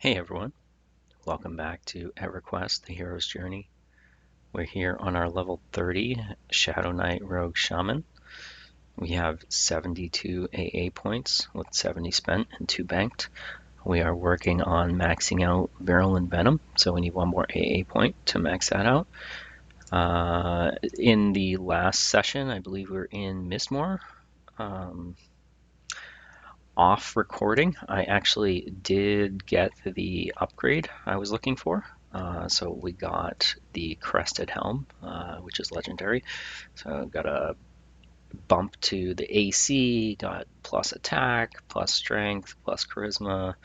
Hey everyone, welcome back to EverQuest, the hero's journey. We're here on our level 30 Shadowknight ROG Shaman. We have 72 AA points with 70 spent and 2 banked. We are working on maxing out Virulent Venom, so we need one more AA point to max that out. In the last session, I believe we were in Mistmoore. Off recording, I actually did get the upgrade I was looking for. So we got the Crested Helm, which is legendary. So got a bump to the AC, got plus attack, plus strength, plus charisma,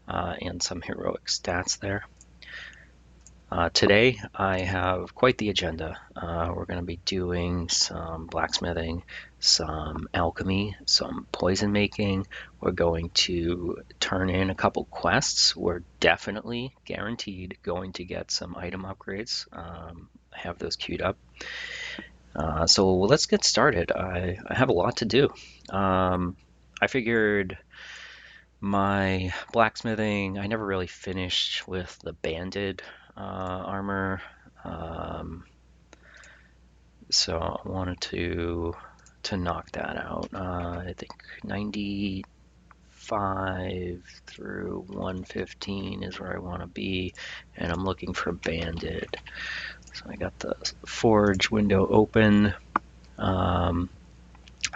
and some heroic stats there. Today I have quite the agenda. We're going to be doing some blacksmithing, some alchemy, some poison making. We're going to turn in a couple quests. We're definitely guaranteed going to get some item upgrades. I have those queued up. So let's get started. I have a lot to do. I figured my blacksmithing, I never really finished with the banded armor, so I wanted to knock that out. I think 95 through 115 is where I want to be, and I'm looking for banded. So I got the forge window open. I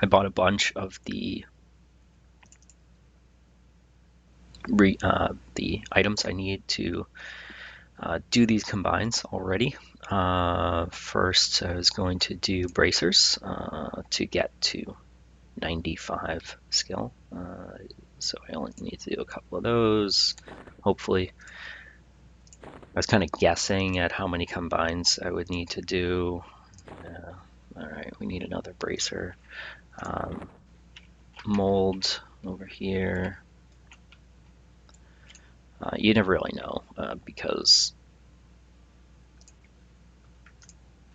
bought a bunch of the items I need to do these combines already. First, I was going to do bracers to get to 95 skill. So I only need to do a couple of those, hopefully. I was kind of guessing at how many combines I would need to do. All right, we need another bracer. Mold over here. You never really know because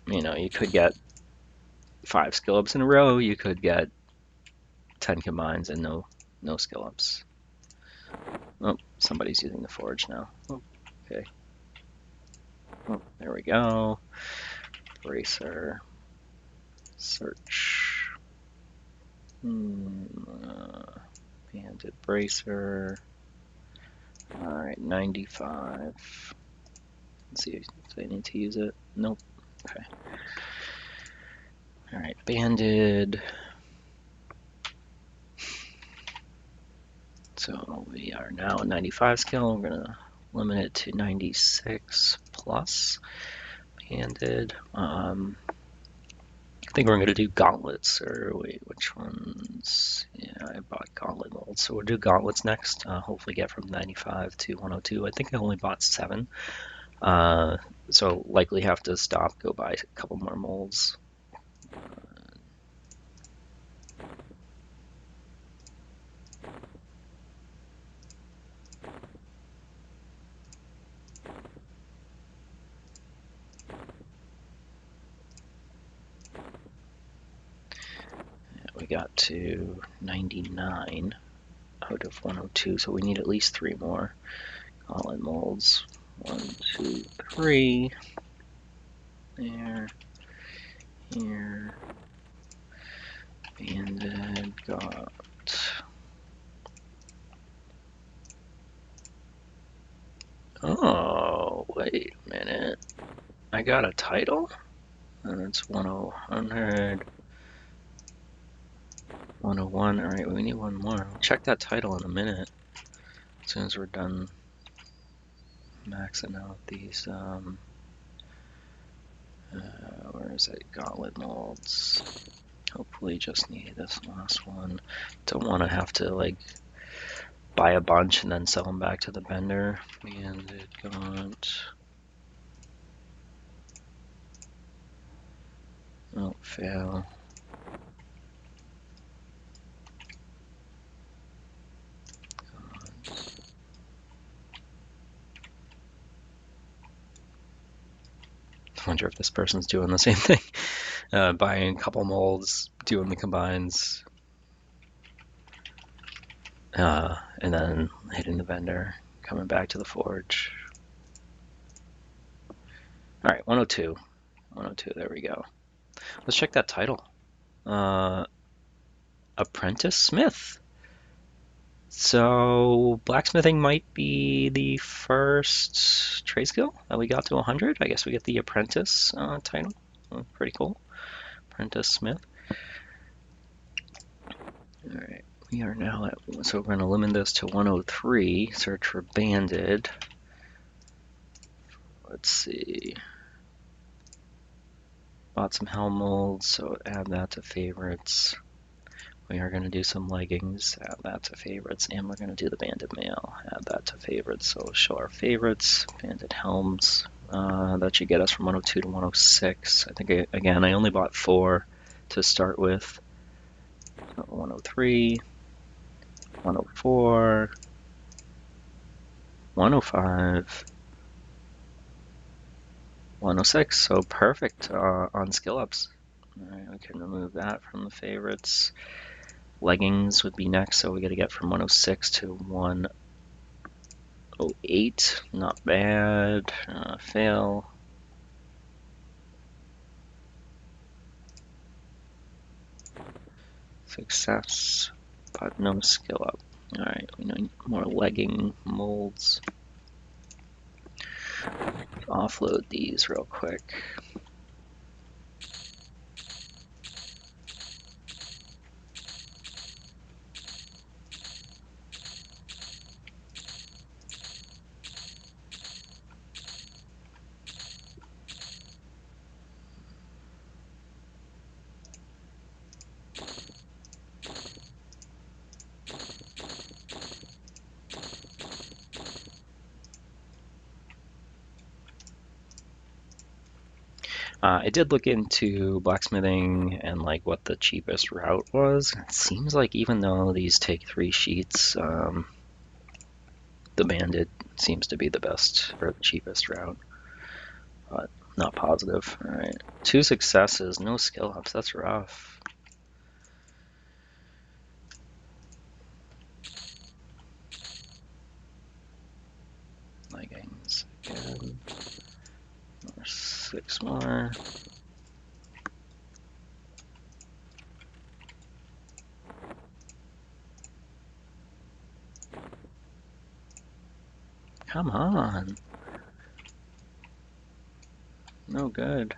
you could get 5 skill ups in a row, you could get 10 combines and no skill ups. Oh, somebody's using the forge now. Oh, okay. Oh, there we go. Bracer. Search. Banded bracer. Alright, 95. Let's see if I need to use it. Nope. Okay. Alright, banded. So we are now at 95 skill. We're going to limit it to 96 plus. Banded. I think we're going to do gauntlets, or wait, which ones? Yeah, I bought gauntlet molds, so we'll do gauntlets next. Hopefully get from 95 to 102. I think I only bought 7, so likely have to stop, go buy a couple more molds. We got to 99 out of 102, so we need at least 3 more gauntlet molds. 1, 2, 3. There. Here. Banded. Got. Oh, wait a minute. I got a title? And it's 100. 101. Alright, we need one more. I'll check that title in a minute. As soon as we're done maxing out these, where is it? Gauntlet molds. Hopefully just need this last one. Don't want to have to, like, buy a bunch and then sell them back to the vendor. Banded gaunt. Oh, fail. I wonder if this person's doing the same thing. Buying a couple molds, doing the combines, and then hitting the vendor. coming back to the forge. All right, 102. 102, there we go. Let's check that title. Apprentice Smith. So blacksmithing might be the first trade skill that we got to 100. I guess we get the apprentice title. Pretty cool. Apprentice Smith. All right, we are now at, so we're going to limit this to 103. Search for banded. Let's see. Bought some helm molds, so add that to favorites. We are going to do some leggings, add that to favorites, and we're going to do the banded mail, add that to favorites. So show our favorites, banded helms. That should get us from 102 to 106. I think, again, I only bought 4 to start with. So 103, 104, 105, 106. So perfect on skill ups. All right, we can remove that from the favorites. Leggings would be next, so we got to get from 106 to 108. Not bad. Fail. Success, but no skill up. All right, we need more legging molds. Offload these real quick. I did look into blacksmithing and like what the cheapest route was. It seems like even though these take 3 sheets, the banded seems to be the best or the cheapest route, but not positive. All right, 2 successes, no skill ups. That's rough. Leggings again. 6 more. Come on. No good.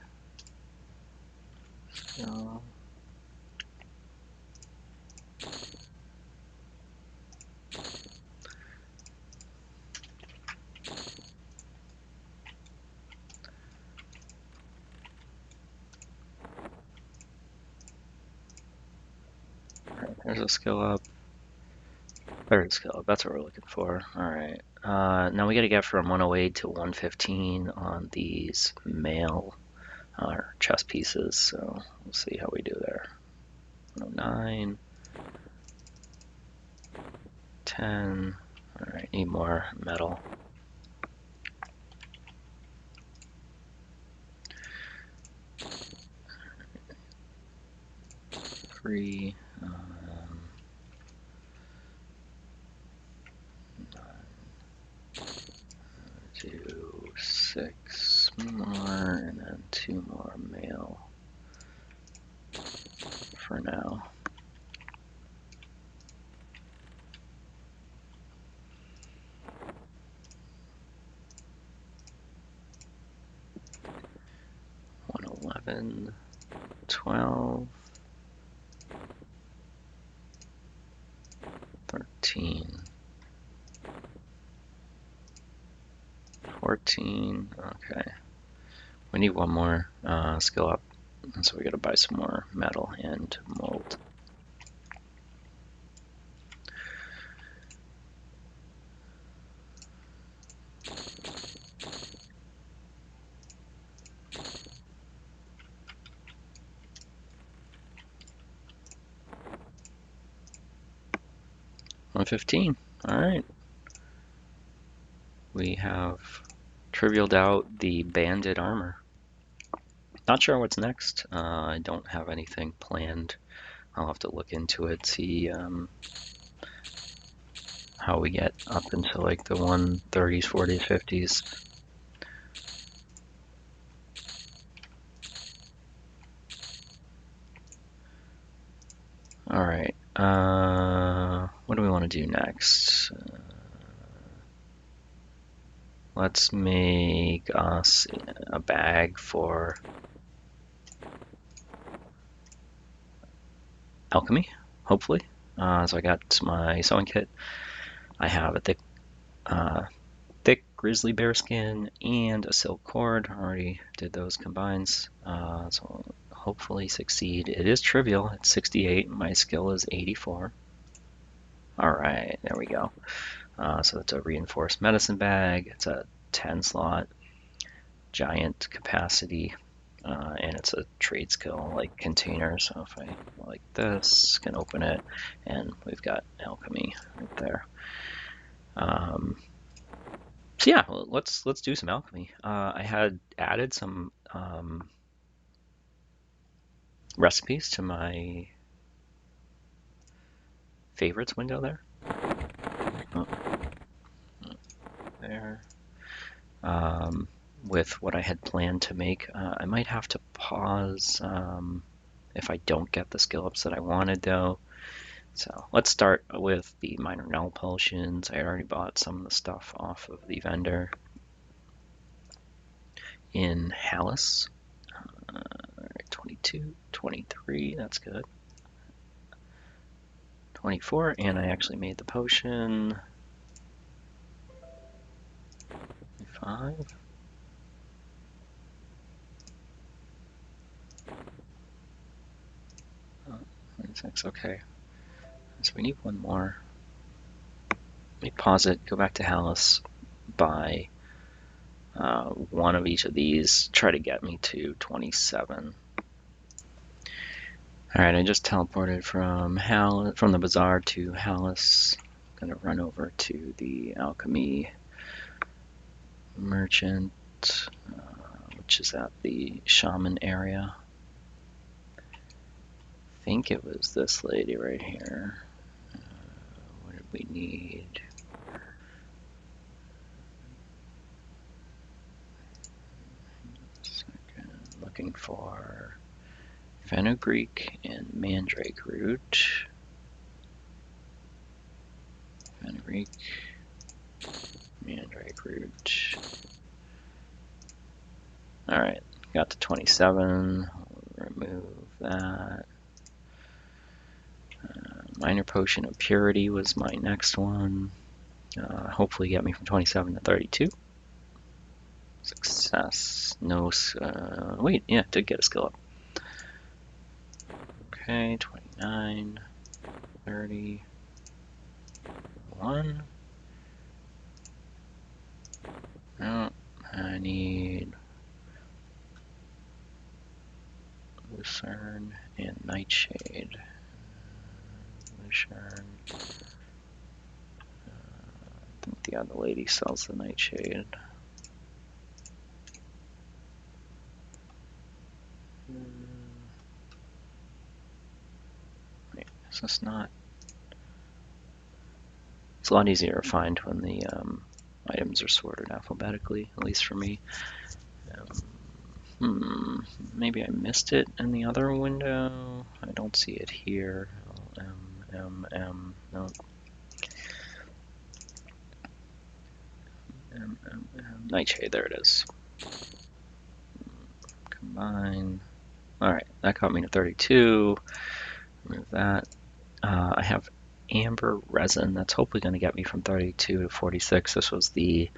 So, there's a skill up. Third skill up, that's what we're looking for. Alright. Now we gotta get from 108 to 115 on these mail chest pieces, so we'll see how we do there. 109, 10. Alright, need more metal. Three. 2, 6 more, and then 2 more mail for now. $111, 12, 13, 14. Okay, we need one more skill up, so we gotta buy some more metal and mold. $115. All right. We have trivialed out the banded armor. Not sure what's next. I don't have anything planned. I'll have to look into it, see how we get up into like the 130s, 40s, 50s. All right. What do we want to do next? Let's make us a bag for alchemy, hopefully. So I got my sewing kit. I have a thick grizzly bear skin and a silk cord. Already did those combines. So hopefully succeed. It is trivial. It's 68. My skill is 84. All right, there we go. So it's a reinforced medicine bag. It's a 10 slot giant capacity. And it's a trade skill like container. So if I like this, can open it, and we've got alchemy right there. So yeah, let's do some alchemy. I had added some recipes to my favorites window there. Oh, there. With what I had planned to make, I might have to pause if I don't get the skill ups that I wanted though. So let's start with the minor null potions. I already bought some of the stuff off of the vendor in Hallis. 22, 23, that's good. 24, and I actually made the potion. 5. 26, okay. So we need one more. Let me pause it, go back to Hallis, buy one of each of these, try to get me to 27. Alright, I just teleported from the bazaar to Hallis. I'm gonna run over to the alchemy merchant, which is at the Shaman area. I think it was this lady right here. What did we need? Looking for fenugreek and mandrake root. Fenugreek, mandrake root. Alright, got to 27. I'll remove that. Minor potion of purity was my next one. Hopefully get me from 27 to 32. Success. No, wait, yeah, did get a skill up. Okay, 29, 30, 1. No, I need Lucerne and Nightshade. Lucerne. I think the other lady sells the Nightshade. Wait, is this not? It's a lot easier to find when the items are sorted alphabetically, at least for me. Maybe I missed it in the other window. I don't see it here. No. Nightshade, there it is. Combine. Alright, that got me to 32. Remove that. I have amber resin. That's hopefully going to get me from 32 to 46. This was the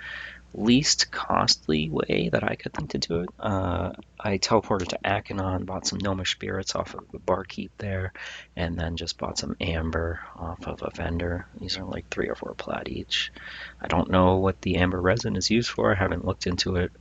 least costly way that I could think to do it. I teleported to Akinon, bought some gnomish spirits off of the barkeep there, and then just bought some amber off of a vendor. These are like 3 or 4 plat each. I don't know what the amber resin is used for. I haven't looked into it.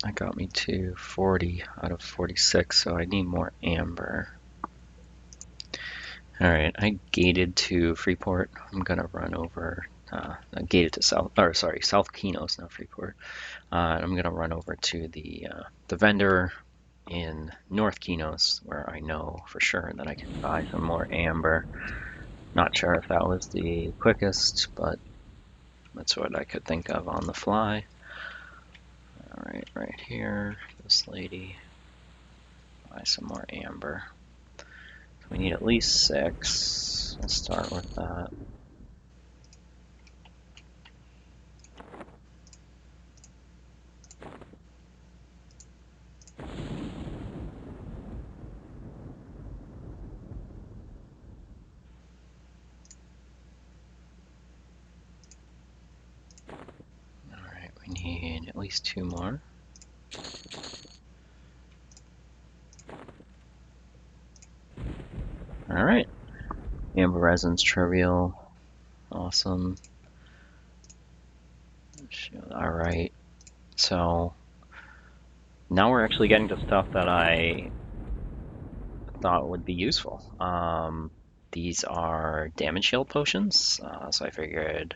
I that got me to 40 out of 46, so I need more amber. Alright, I gated to Freeport. I'm gonna run over, gated to South Kinos, not Freeport. I'm gonna run over to the vendor in North Kinos, where I know for sure that I can buy some more amber. Not sure if that was the quickest, but that's what I could think of on the fly. Alright, right here, this lady. Buy some more amber. We need at least 6. Let's start with that. Alright, we need at least 2 more. Alright. Amber resin's trivial. Awesome. Alright. So now we're actually getting to stuff that I thought would be useful. These are damage shield potions, so I figured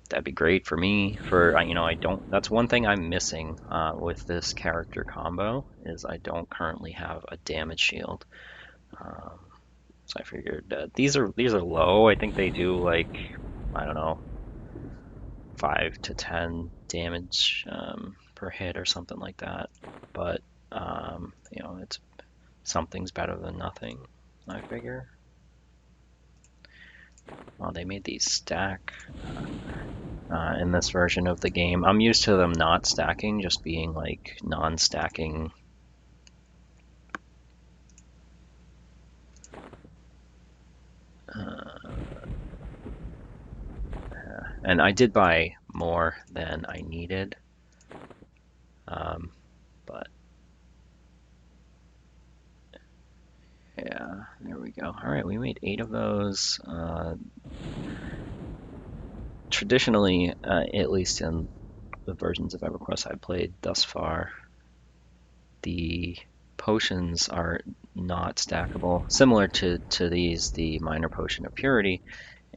that'd be great for me. That's one thing I'm missing with this character combo, is I don't currently have a damage shield. So I figured these are low. I think they do like, I don't know, 5 to 10 damage per hit or something like that. But it's something's better than nothing, I figure. Well, they made these stack in this version of the game. I'm used to them not stacking, just being like non-stacking. And I did buy more than I needed, but yeah, there we go. All right, we made 8 of those. Traditionally, at least in the versions of EverQuest I've played thus far, the potions are not stackable. Similar to these, the minor potion of purity,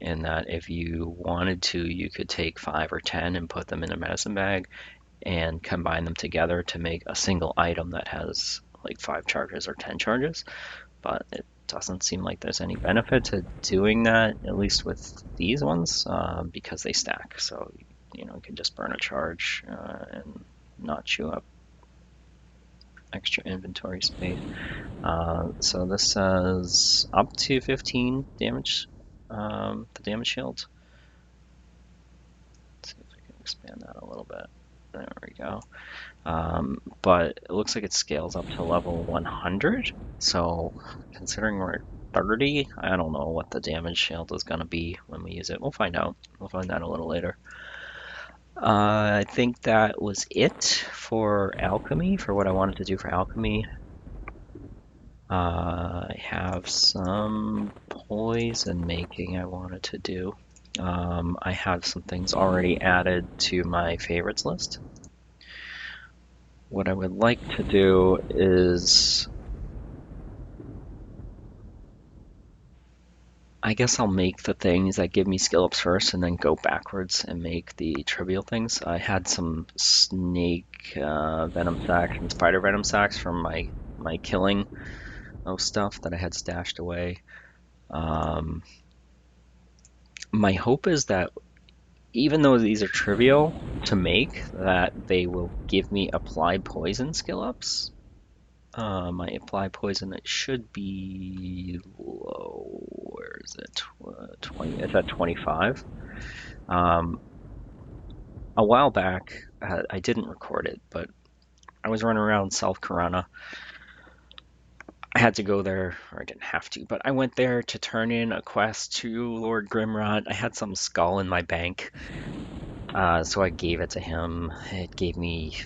in that if you wanted to, you could take 5 or 10 and put them in a medicine bag and combine them together to make a single item that has like 5 charges or 10 charges. But it doesn't seem like there's any benefit to doing that, at least with these ones, because they stack. So you can just burn a charge and not chew up extra inventory space. So this says up to 15 damage, the damage shield. Let's see if I can expand that a little bit. There we go. But it looks like it scales up to level 100. So considering we're at 30, I don't know what the damage shield is going to be when we use it. We'll find out. We'll find out a little later. I think that was it for alchemy, for what I wanted to do for alchemy. I have some poison making I wanted to do. I have some things already added to my favorites list. What I would like to do is, I guess I'll make the things that give me skill ups first and then go backwards and make the trivial things. I had some snake venom sacks and spider venom sacks from my killing of stuff that I had stashed away. My hope is that even though these are trivial to make, that they will give me applied poison skill ups. My apply poison, it should be low. Where is it? 20. It's at 25. A while back, I didn't record it, but I was running around South Corona. I had to go there, or I didn't have to, but I went there to turn in a quest to Lord Grimrod. I had some skull in my bank, so I gave it to him. It gave me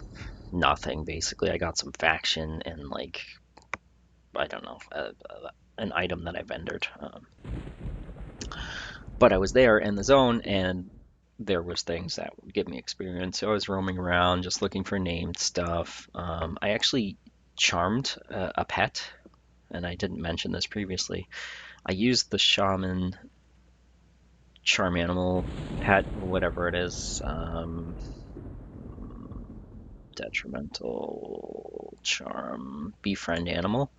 nothing, basically. I got some faction and, like, I don't know, an item that I vendored. But I was there in the zone, and there was things that would give me experience. So I was roaming around just looking for named stuff. I actually charmed a pet, and I didn't mention this previously. I used the Shaman charm animal pet, whatever it is, detrimental charm befriend animal.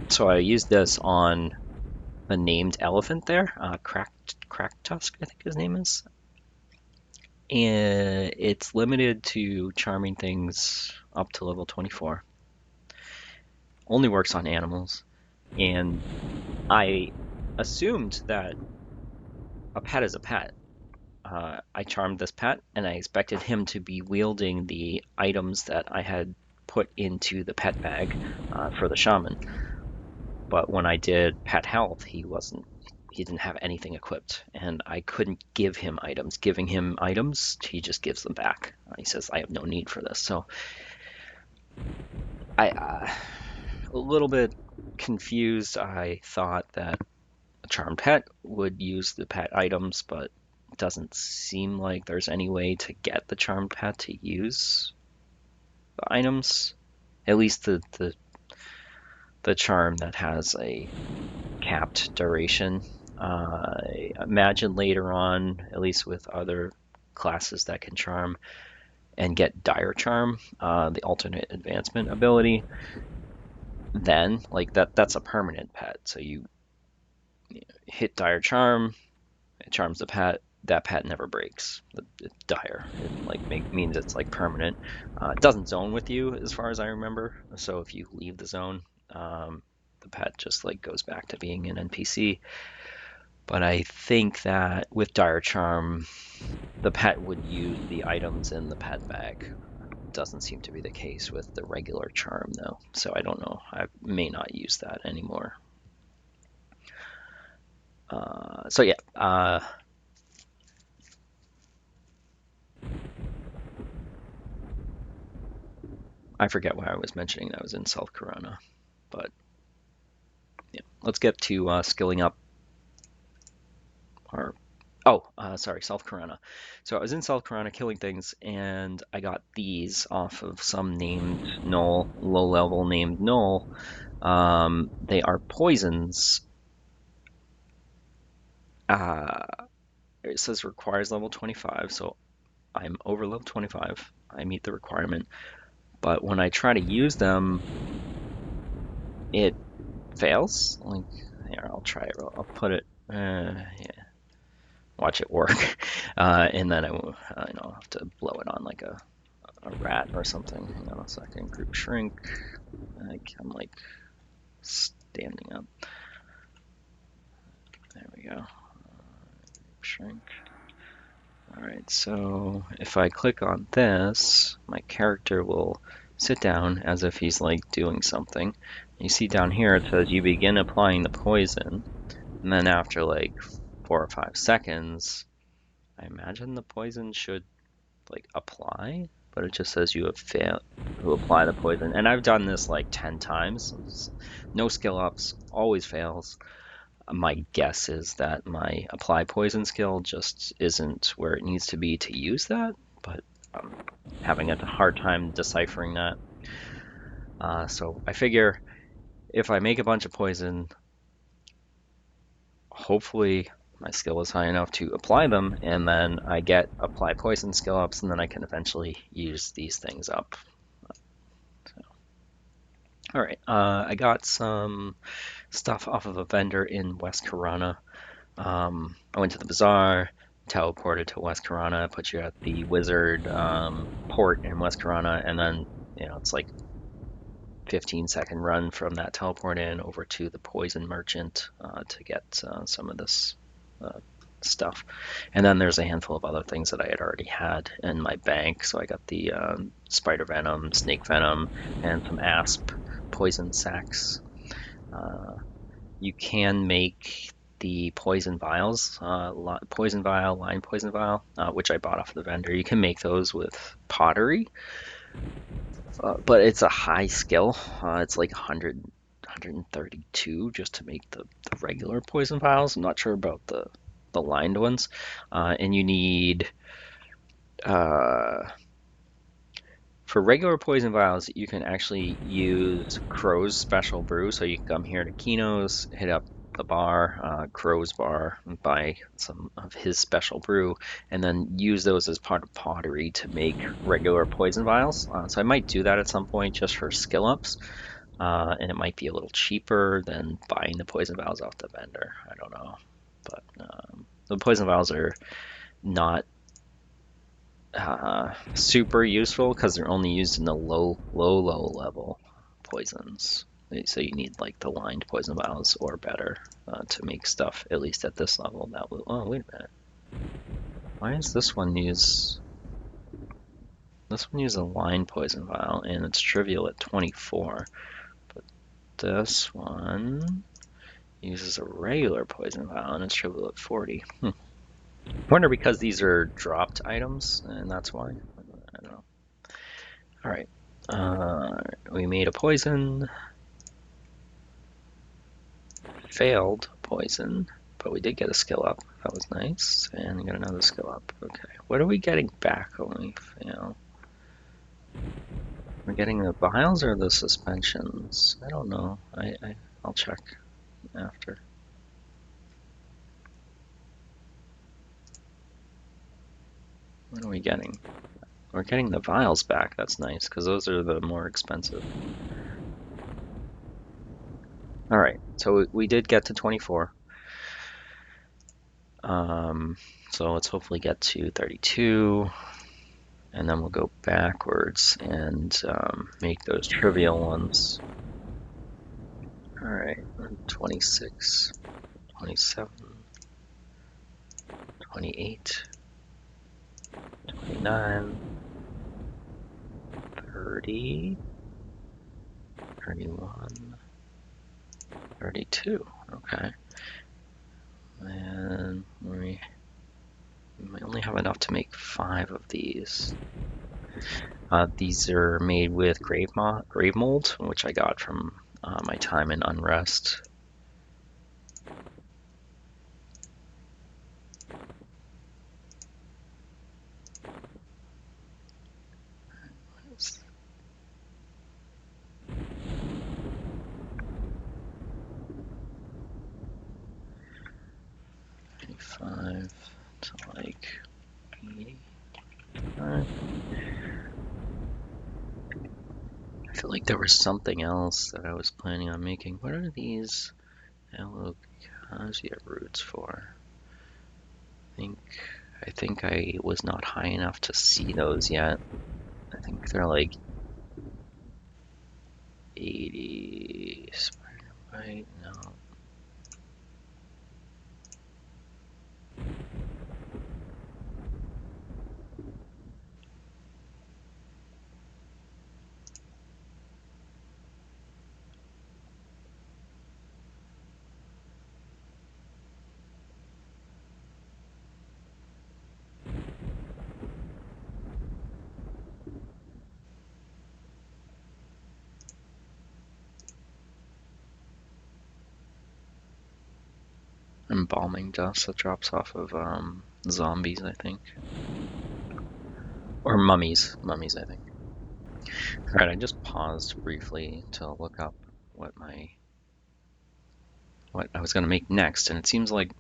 So I used this on a named elephant there, Crack Tusk, I think his name is. And it's limited to charming things up to level 24. Only works on animals. And I assumed that a pet is a pet. I charmed this pet, and I expected him to be wielding the items that I had put into the pet bag for the shaman. But when I did pet health, he didn't have anything equipped, and I couldn't give him items. Giving him items, he just gives them back. He says, I have no need for this. So a little bit confused. I thought that a charmed pet would use the pet items, but it doesn't seem like there's any way to get the charmed pet to use the items. At least the charm that has a capped duration. I imagine later on, at least with other classes that can charm and get dire charm, the alternate advancement ability, then like that's a permanent pet. So you hit dire charm, it charms the pet. That pet never breaks. It's dire. It like means it's like permanent. It doesn't zone with you as far as I remember. So if you leave the zone, the pet just like goes back to being an NPC. But I think that with dire charm, the pet would use the items in the pet bag. Doesn't seem to be the case with the regular charm though. So I don't know. I may not use that anymore. So yeah, I forget why I was mentioning that I was in South Corona, but yeah, let's get to skilling up. Or sorry, South Corona. So I was in South Corona killing things, and I got these off of some named Null, low level named Null. They are poisons. Uh, it says requires level 25, so I'm over level 25. I meet the requirement. But when I try to use them, it fails. Like, here, I'll try it. I'll put it. Yeah, watch it work, and then I will, have to blow it on like a rat or something. Hang on a second. Group shrink. I'm like standing up. There we go. Shrink. All right. So if I click on this, my character will sit down as if he's like doing something. You see down here it says you begin applying the poison, and then after like 4 or 5 seconds, I imagine the poison should like apply, but it just says you have failed to apply the poison. And I've done this like 10 times. No skill ups, always fails. My guess is that my apply poison skill just isn't where it needs to be to use that, but I'm having a hard time deciphering that. So I figure if I make a bunch of poison, hopefully my skill is high enough to apply them, and then I get apply poison skill ups, and then I can eventually use these things up. So, all right, I got some stuff off of a vendor in West Corona. I went to the bazaar, teleported to West Corona, put you at the wizard port in West Corona, and then it's like 15-second run from that teleport in over to the poison merchant to get some of this stuff. And then there's a handful of other things that I had already had in my bank. So I got the spider venom, snake venom, and some asp poison sacks. You can make the poison vials, poison vial, line poison vial, which I bought off the vendor. You can make those with pottery, but it's a high skill. It's like 132 just to make the regular poison vials. I'm not sure about the the lined ones, and you need for regular poison vials, you can actually use Crow's special brew. So you can come here to Kino's, hit up the bar, Crow's bar, and buy some of his special brew, and then use those as part of pottery to make regular poison vials. So I might do that at some point just for skill ups, and it might be a little cheaper than buying the poison vials off the vendor. I don't know, but the poison vials are not super useful because they're only used in the low level poisons. So you need like the lined poison vials or better to make stuff at least at this level. That will. Oh, wait a minute. Why is this one use? This one uses a lined poison vial and it's trivial at 24, but this one uses a regular poison vial and it's trivial at 40. I wonder because these are dropped items and that's why. I don't know. All right. We made a poison, failed poison, but we did get a skill up. That was nice, and we got another skill up. Okay, what are we getting back when we fail? We're getting the vials or the suspensions? I don't know. I'll check after. What are we getting? We're getting the vials back. That's nice because those are the more expensive. All right, so we did get to 24. So let's hopefully get to 32, and then we'll go backwards and make those trivial ones. All right, 26, 27, 28, 29, 30, 31, 32. Okay. And we might only have enough to make 5 of these. These are made with grave mold, which I got from my time in Unrest. Five to like 80. I feel like there was something else that I was planning on making. What are these alocasia roots for? I think I was not high enough to see those yet. I think they're like 80 spider bite. No. Embalming dust that drops off of zombies, I think. Or mummies. Mummies, I think. Alright, I just paused briefly to look up what I was going to make next, and it seems like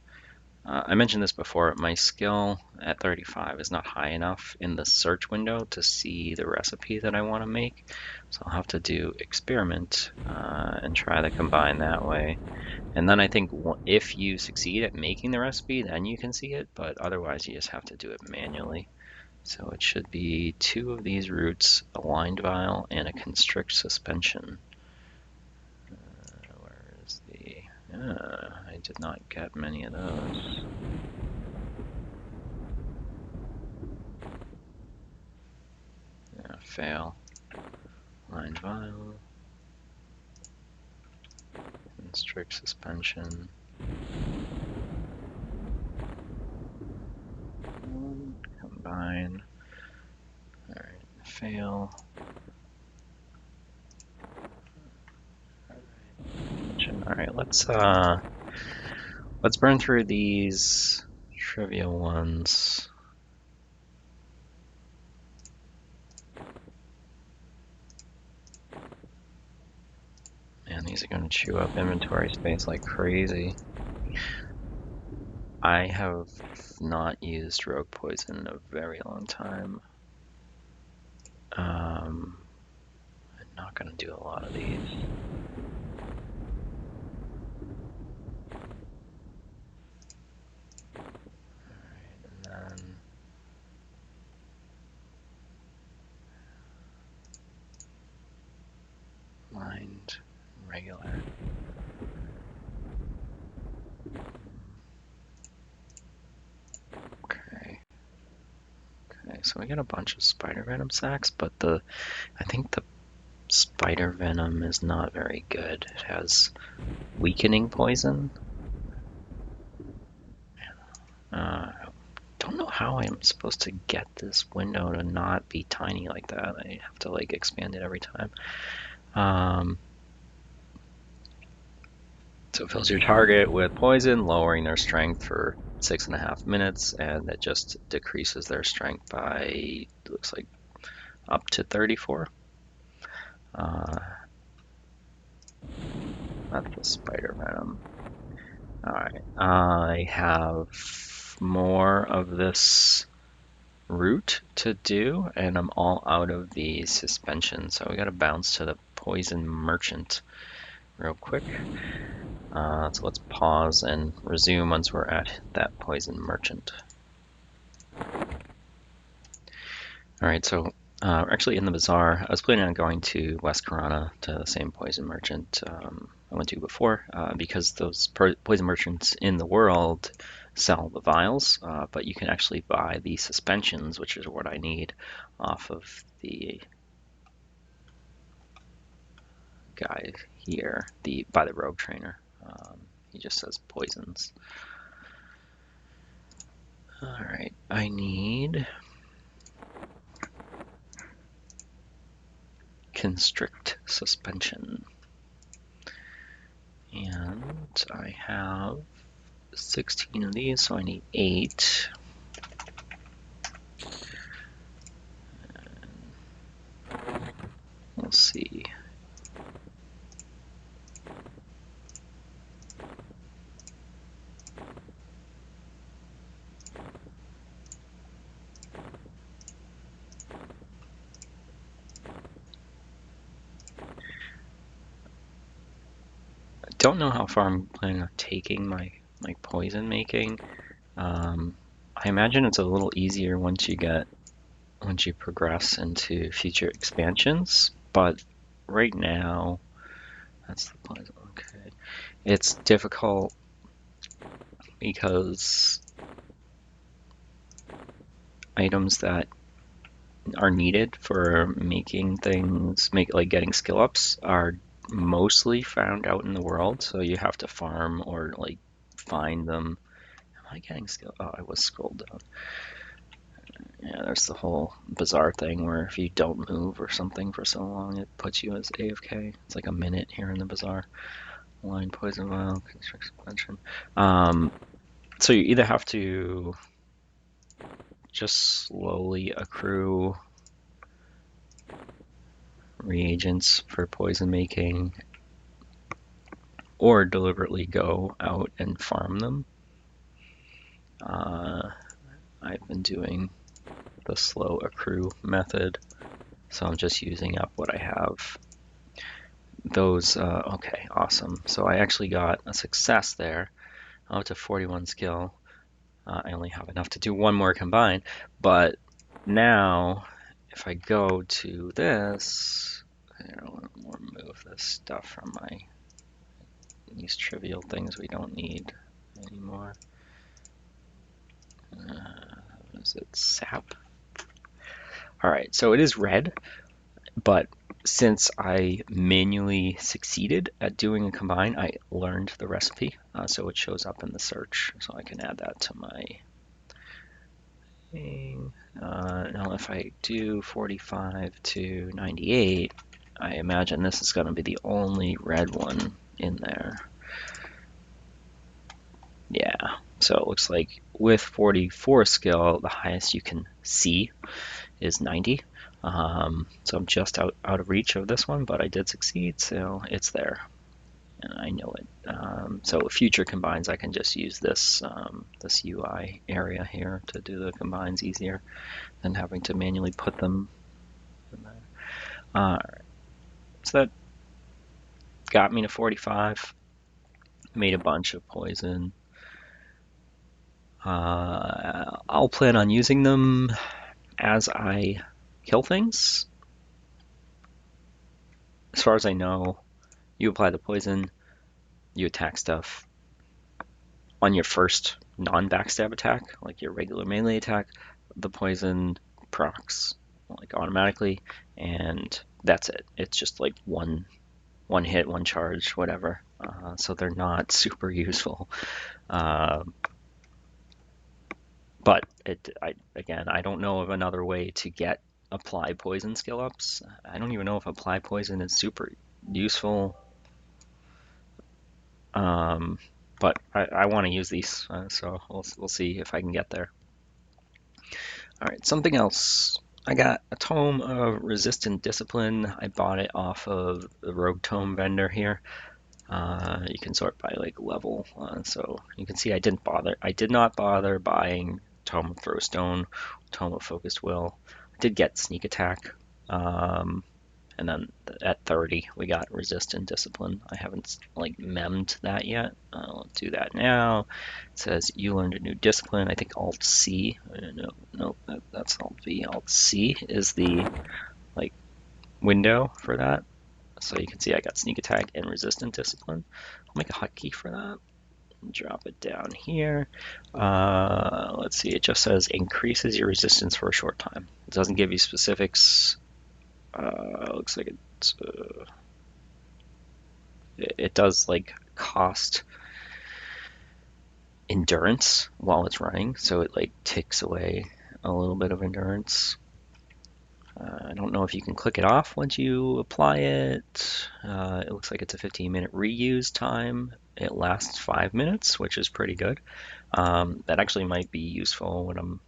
I mentioned this before, my skill at 35 is not high enough in the search window to see the recipe that I want to make. So I'll have to do experiment and try to combine that way. And then I think if you succeed at making the recipe, then you can see it, but otherwise you just have to do it manually. So it should be 2 of these roots, a lined vial, and a constrict suspension. Where is the... I did not get many of those. Yeah, fail. Lined vial. Constrict suspension. Combine. Alright, fail. Alright, let's burn through these trivial ones. Man, these are going to chew up inventory space like crazy. I have not used rogue poison in a very long time. I'm not going to do a lot of these. Alright, and then mind regular. Okay. Okay, so we got a bunch of spider venom sacks, but I think the spider venom is not very good. It has weakening poison. Don't know how I'm supposed to get this window to not be tiny like that. I have to like expand it every time. So it fills your target with poison, lowering their strength for 6.5 minutes, and it just decreases their strength by, looks like, up to 34. That's the spider venom. Alright, I have more of this route to do, and I'm all out of the suspension, so we gotta bounce to the poison merchant real quick. So let's pause and resume once we're at that poison merchant. Alright, so we're actually in the bazaar. I was planning on going to West Corona to the same poison merchant I went to before, because those poison merchants in the world sell the vials, but you can actually buy the suspensions, which is what I need, off of the guy here, by the rogue trainer. He just says poisons. Alright, I need constrict suspension. And I have 16 of these, so I need 8. We'll see. I don't know how far I'm planning on taking my poison making. I imagine it's a little easier once you progress into future expansions, but right now, that's the poison. Okay, it's difficult because items that are needed for making things, like getting skill ups, are mostly found out in the world, so you have to farm or like find them. Am I getting skill? Oh, I was scrolled down. Yeah, there's the whole bizarre thing where if you don't move or something for so long, it puts you as AFK. It's like a minute here in the bazaar. Line poison vial, constrict suspension. So you either have to just slowly accrue reagents for poison making, or deliberately go out and farm them. I've been doing the slow accrue method, so I'm just using up what I have. Those, okay, awesome. So I actually got a success there, up to 41 skill. I only have enough to do one more combine, but now if I go to this, I don't want to remove this stuff from these trivial things we don't need anymore. Is it sap? All right, so it is red, but since I manually succeeded at doing a combine, I learned the recipe, so it shows up in the search, so I can add that to my thing. Now if I do 45 to 98, I imagine this is going to be the only red one in there. Yeah, So it looks like with 44 skill, the highest you can see is 90. So I'm just out of reach of this one, but I did succeed, so it's there. And I know it. So future combines, I can just use this this UI area here to do the combines easier than having to manually put them in there. All right. So that got me to 45. Made a bunch of poison. I'll plan on using them as I kill things. As far as I know, you apply the poison, you attack stuff. On your first non-backstab attack, like your regular melee attack, the poison procs like automatically, and that's it. It's just like one hit, one charge, whatever. So they're not super useful. But again, I don't know of another way to get apply poison skill ups. I don't even know if apply poison is super useful. But I want to use these, so we'll see if I can get there. All right, something else. I got a tome of Resistant Discipline. I bought it off of the Rogue Tome vendor here. You can sort by like level, so you can see I did not bother buying Tome of Throwstone, Tome of Focused Will. I did get Sneak Attack, and then at 30 we got Resistant Discipline. I haven't like memmed that yet. I'll do that now. It says you learned a new discipline. I think Alt C. No, that's Alt V. Alt C is the like window for that. So you can see I got Sneak Attack and Resistant Discipline. I'll make a hotkey for that. Drop it down here. Let's see, it just says increases your resistance for a short time. It doesn't give you specifics. Looks like it does like cost endurance while it's running, so it like ticks away a little bit of endurance. I don't know if you can click it off once you apply it. It looks like it's a 15-minute reuse time. It lasts 5 minutes, which is pretty good. That actually might be useful when I'm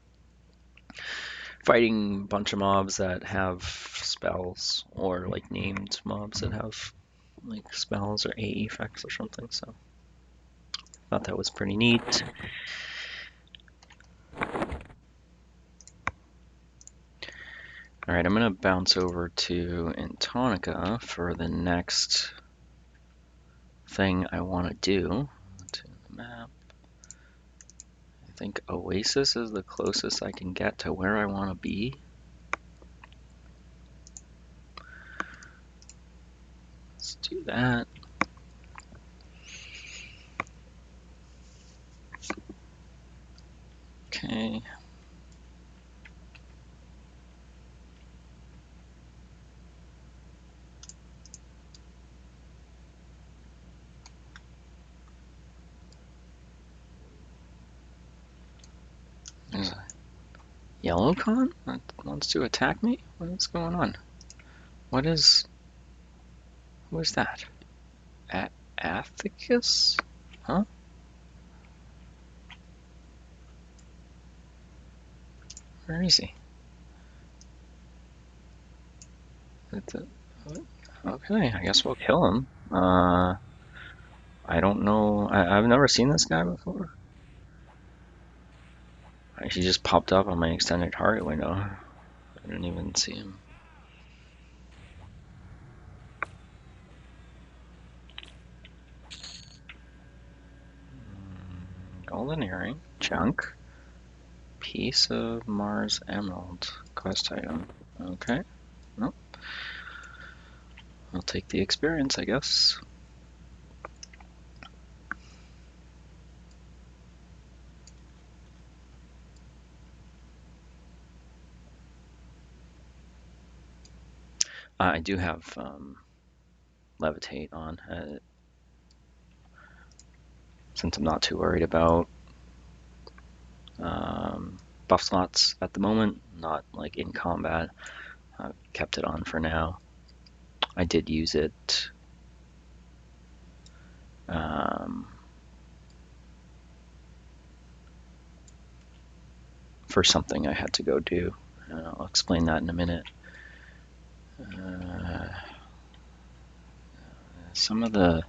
fighting a bunch of mobs that have spells, or like named mobs that have like spells or AE effects or something. So thought that was pretty neat. All right, I'm gonna bounce over to Antonica for the next thing I want to do. To the map. I think Oasis is the closest I can get to where I want to be. Let's do that. Okay. There's a yellow con that wants to attack me? What's going on? Who is that? Athicus? Huh? Where is he? Okay, I guess we'll kill him. I don't know. I've never seen this guy before. He just popped up on my extended target window. I didn't even see him. Golden earring, chunk, piece of Mars emerald, quest item. Okay, nope. I'll take the experience, I guess. I do have levitate on, since I'm not too worried about buff slots at the moment, not like in combat. I've kept it on for now. I did use it for something I had to go do. I'll explain that in a minute. Some of the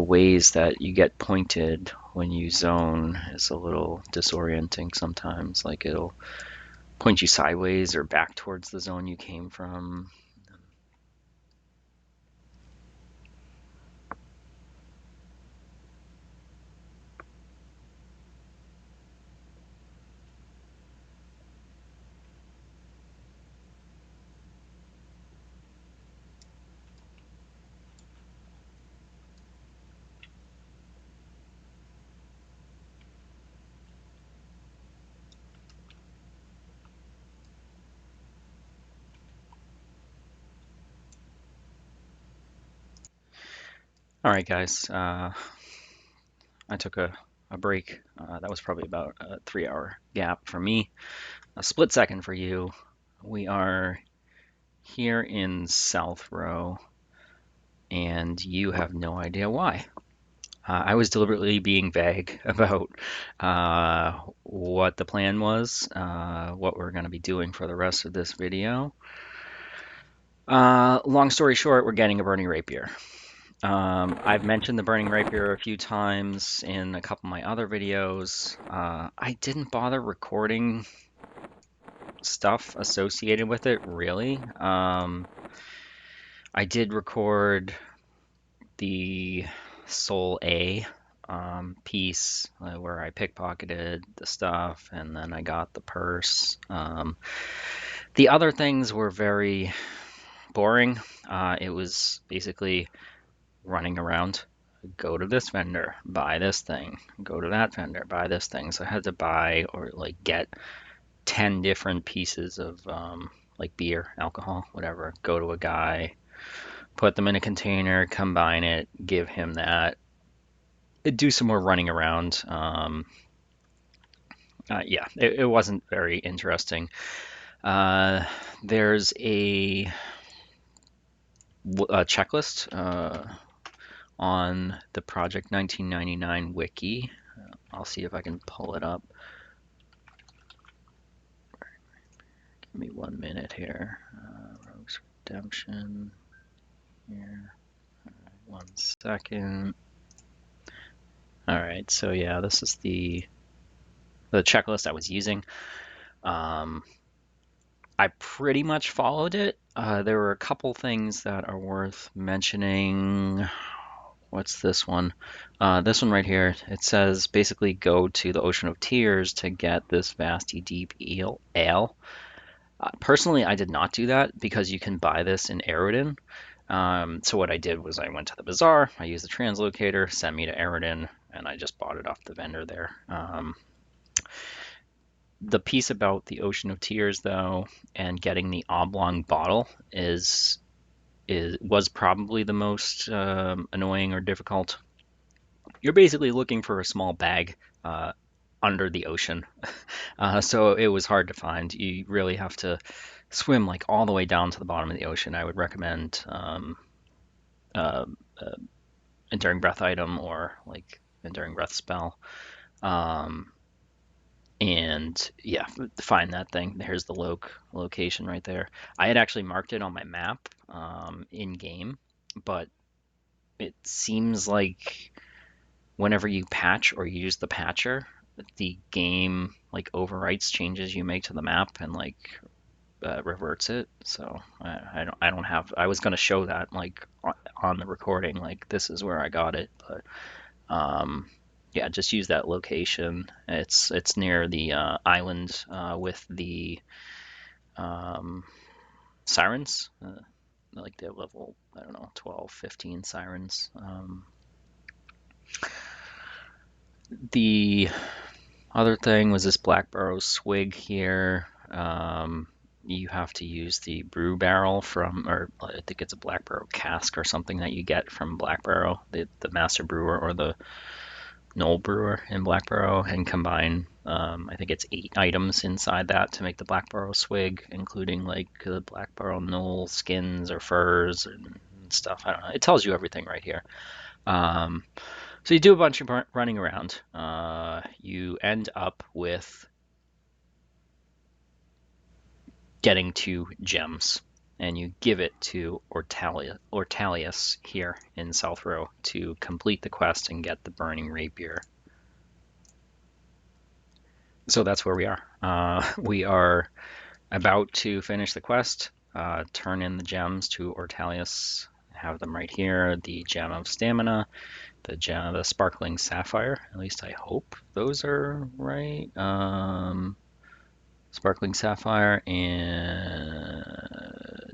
ways that you get pointed when you zone is a little disorienting sometimes. Like it'll point you sideways or back towards the zone you came from. All right, guys. I took a break. That was probably about a 3-hour gap for me. A split second for you. We are here in South Row, and you have no idea why. I was deliberately being vague about what the plan was, what we're going to be doing for the rest of this video. Long story short, we're getting a burning rapier. I've mentioned the burning rapier a few times in a couple of my other videos. I didn't bother recording stuff associated with it, really. I did record the Soul A piece where I pickpocketed the stuff and then I got the purse. The other things were very boring. It was basically running around, go to this vendor, buy this thing, go to that vendor, buy this thing. So I had to buy or like get 10 different pieces of like beer, alcohol, whatever, go to a guy, put them in a container, combine it, give him that, do some more running around. Yeah, it wasn't very interesting. There's a checklist on the Project 1999 wiki. I'll see if I can pull it up. Give me 1 minute here. Rogue's Redemption. Here. All right, 1 second. All right, so yeah, this is the checklist I was using. I pretty much followed it. There were a couple things that are worth mentioning. What's this one? This one right here. It says basically go to the Ocean of Tears to get this vasty deep ale. Personally, I did not do that because you can buy this in Aerodin. So what I did was I went to the bazaar, I used the translocator, sent me to Aerodin, and I just bought it off the vendor there. The piece about the Ocean of Tears, though, and getting the oblong bottle was probably the most annoying or difficult. You're basically looking for a small bag under the ocean, so it was hard to find. You really have to swim like all the way down to the bottom of the ocean. I would recommend uh, Enduring Breath item or like Enduring Breath spell. And yeah, find that thing. There's the location right there. I had actually marked it on my map in game, but it seems like whenever you patch or use the patcher, the game like overwrites changes you make to the map and like reverts it. So I don't have. I was gonna show that like on the recording, like this is where I got it, but yeah, just use that location. It's near the island with the sirens. Like they have level, I don't know, 12, 15 sirens. The other thing was this Black Barrow swig here. You have to use the brew barrel from, or I think it's a Black Barrow cask or something that you get from Black Barrow, the master brewer or the Knoll brewer in Black Barrow, and combine I think it's 8 items inside that to make the Black Barrow swig, including like the Black Barrow Knoll skins or furs and stuff. I don't know. It tells you everything right here. So you do a bunch of running around. You end up with getting 2 gems, and you give it to Ortalius here in South Row to complete the quest and get the Burning Rapier. So that's where we are. We are about to finish the quest, turn in the gems to Ortalius, have them right here, the Gem of Stamina, the Sparkling Sapphire, at least I hope those are right. Sparkling Sapphire and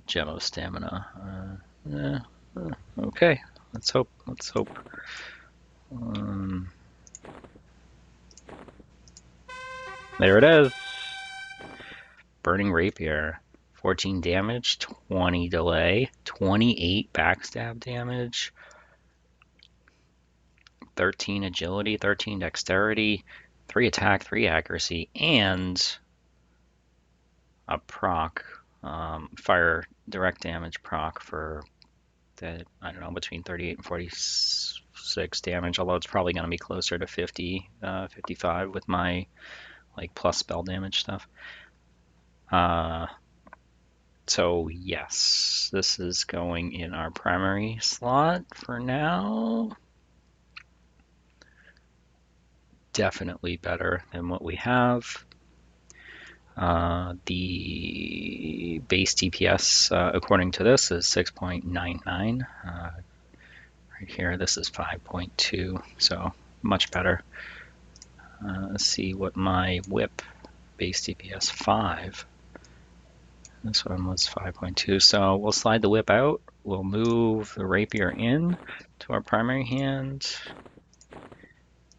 Gem of Stamina. Okay, let's hope. There it is. Burning Rapier. 14 damage, 20 delay, 28 backstab damage, 13 agility, 13 dexterity, 3 attack, 3 accuracy, and a proc, fire direct damage proc for the, I don't know, between 38 and 46 damage, although it's probably going to be closer to 50, 55 with my like plus spell damage stuff. So yes, this is going in our primary slot for now. Definitely better than what we have. The base DPS, according to this, is 6.99. Right here, this is 5.2, so much better. Let's see what my whip base DPS 5. This one was 5.2, so we'll slide the whip out. We'll move the rapier in to our primary hand.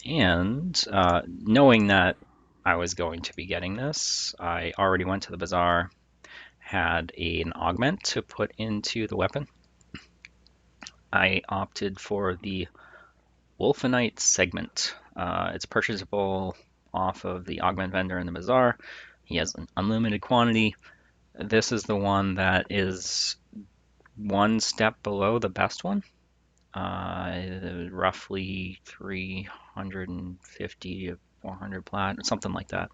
And knowing that I was going to be getting this, I already went to the bazaar, had an augment to put into the weapon. I opted for the Wolfenite segment. It's purchasable off of the augment vendor in the bazaar. He has an unlimited quantity. This is the one that is one step below the best one. Roughly 350 to 400 plat, something like that.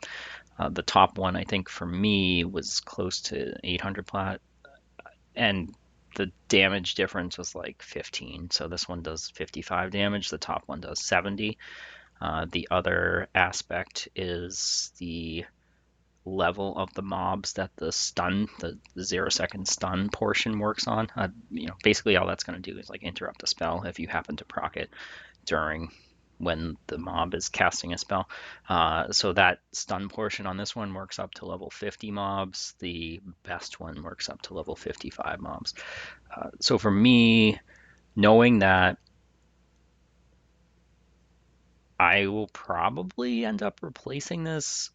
The top one, I think, for me was close to 800 plat, and the damage difference was like 15. So this one does 55 damage, the top one does 70. The other aspect is the level of the mobs that the 0-second stun portion works on. Basically all that's going to do is like interrupt the spell if you happen to proc it during when the mob is casting a spell. So that stun portion on this one works up to level 50 mobs. The best one works up to level 55 mobs. So for me, knowing that I will probably end up replacing this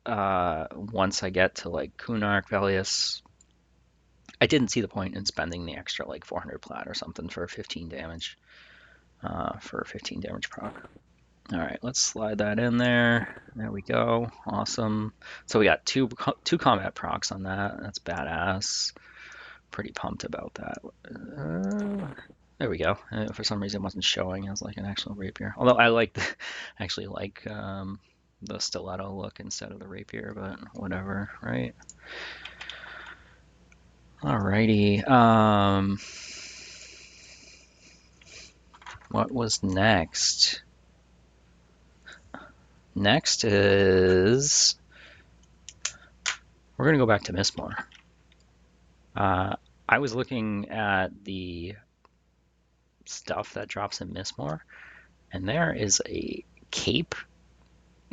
once I get to like Kunark, Velius, I didn't see the point in spending the extra like 400 plat or something for 15 damage. For 15 damage proc. All right, let's slide that in there. There we go. Awesome. So we got two combat procs on that. That's badass. Pretty pumped about that. There we go. For some reason, it wasn't showing as like an actual rapier. Although I actually like the stiletto look instead of the rapier, but whatever, right? Alrighty. What was next? Next is we're gonna go back to Mistmoore. I was looking at the stuff that drops in Mistmoore, and there is a cape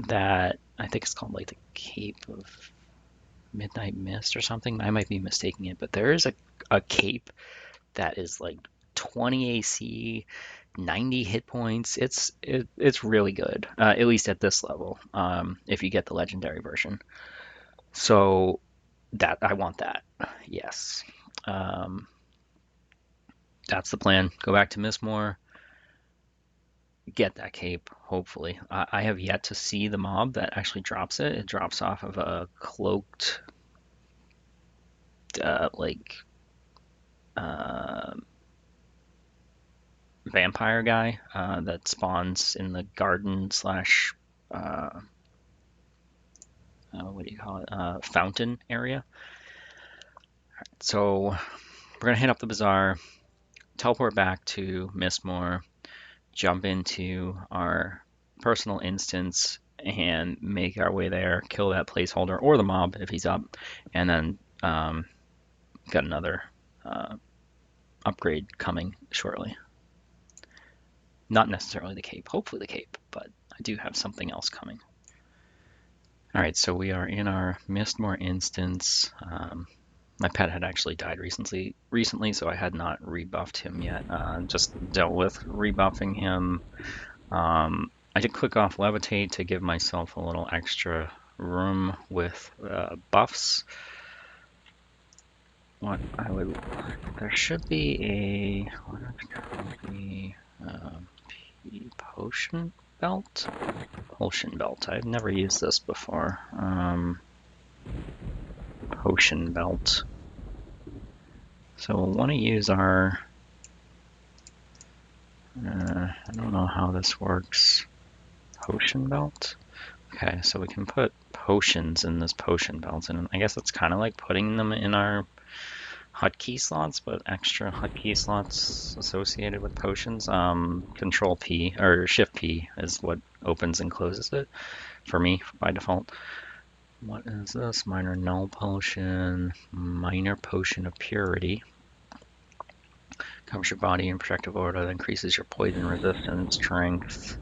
that I think it's called like the Cape of Midnight Mist or something. I might be mistaking it, but there is a cape that is like 20 AC, 90 hit points. It's really good, at least at this level. If you get the legendary version, so that I want that. Yes, that's the plan. Go back to Mistmoore, get that cape. Hopefully, I have yet to see the mob that actually drops it. It drops off of a cloaked, vampire guy that spawns in the garden slash what do you call it, fountain area. So we're gonna hit up the bazaar, teleport back to Mistmoore, jump into our personal instance, and make our way there, kill that placeholder or the mob if he's up, and then got another upgrade coming shortly. Not necessarily the cape, hopefully the cape, but I do have something else coming. All right, so we are in our Mistmoore instance. My pet had actually died recently, so I had not rebuffed him yet. Just dealt with rebuffing him. I did click off Levitate to give myself a little extra room with buffs. There should be potion belt? Potion belt. I've never used this before. Potion belt. So we'll want to use our... I don't know how this works. Potion belt? Okay, so we can put potions in this potion belt, and I guess it's kind of like putting them in our hotkey slots, but extra hotkey slots associated with potions. Control P or Shift P is what opens and closes it for me by default. What is this? Minor null potion, minor potion of purity. Covers your body in protective aura that increases your poison resistance, strength.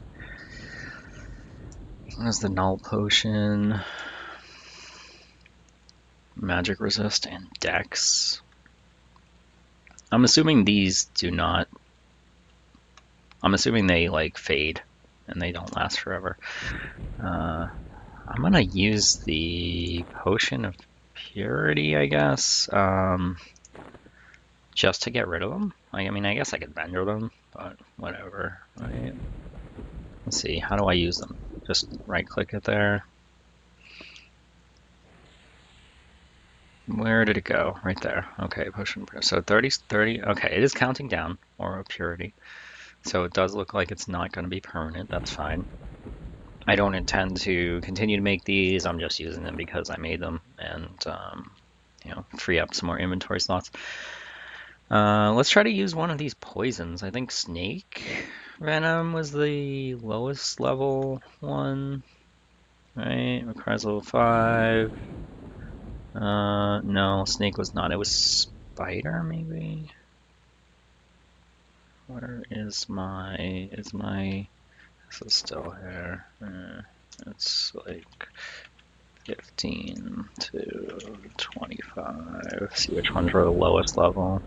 What is the null potion? Magic resist and dex. I'm assuming these do not. I'm assuming they like fade and they don't last forever. I'm gonna use the potion of purity, I guess, just to get rid of them. I mean, I guess I could vendor them, but whatever. Right. Let's see, how do I use them? Just right-click it there. Where did it go? Right there. Okay, potion. So 30. Okay, it is counting down, or purity. So it does look like it's not going to be permanent. That's fine. I don't intend to continue to make these. I'm just using them because I made them, and free up some more inventory slots. Let's try to use one of these poisons. I think snake venom was the lowest level one, right? Requires level 5. No, snake was not. It was spider, maybe. Where is my? This is still here. It's like 15 to 25. See which ones were the lowest level.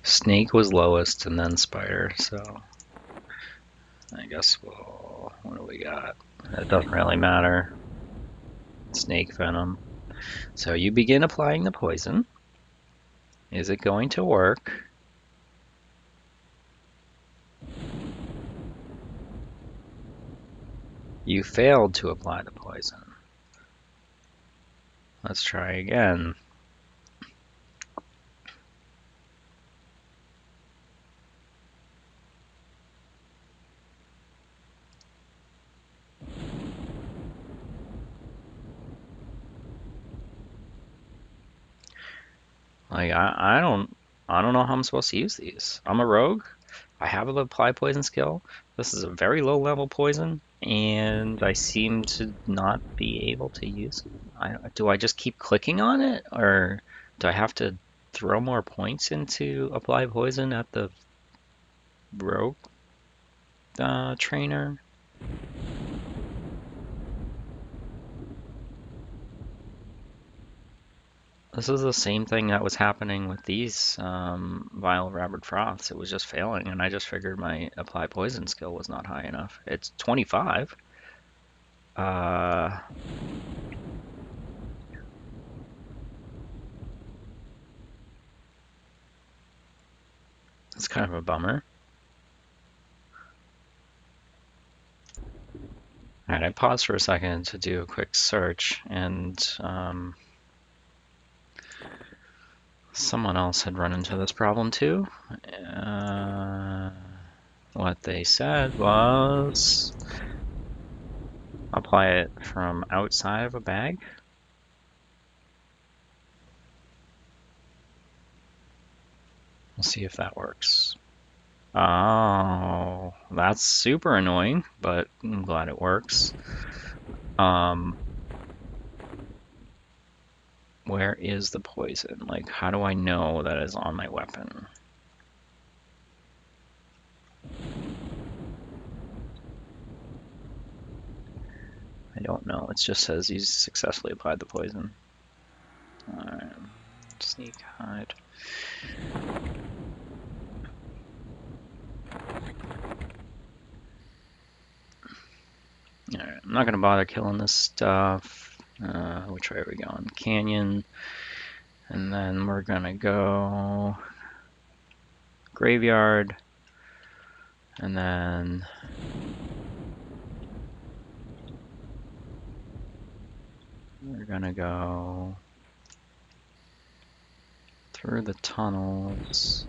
Snake was lowest and then spider, so I guess what do we got? It doesn't really matter. Snake venom. So you begin applying the poison. Is it going to work? You failed to apply the poison. Let's try again. Like I don't know how I'm supposed to use these. I'm a rogue. I have an apply poison skill. This is a very low level poison, and I seem to not be able to use it. Do I just keep clicking on it, or do I have to throw more points into apply poison at the rogue trainer? This is the same thing that was happening with these Vial of Rabid Froths. It was just failing, and I just figured my apply poison skill was not high enough. It's 25. That's kind of a bummer. Alright, I paused for a second to do a quick search, and someone else had run into this problem too. What they said was apply it from outside of a bag? We'll see if that works. Oh, that's super annoying, but I'm glad it works. Where is the poison? Like, how do I know that it's on my weapon? I don't know. It just says he's successfully applied the poison. Alright. Sneak hide. Alright, I'm not gonna bother killing this stuff. Which way are we going? Canyon. And then we're gonna go graveyard. And then we're gonna go through the tunnels.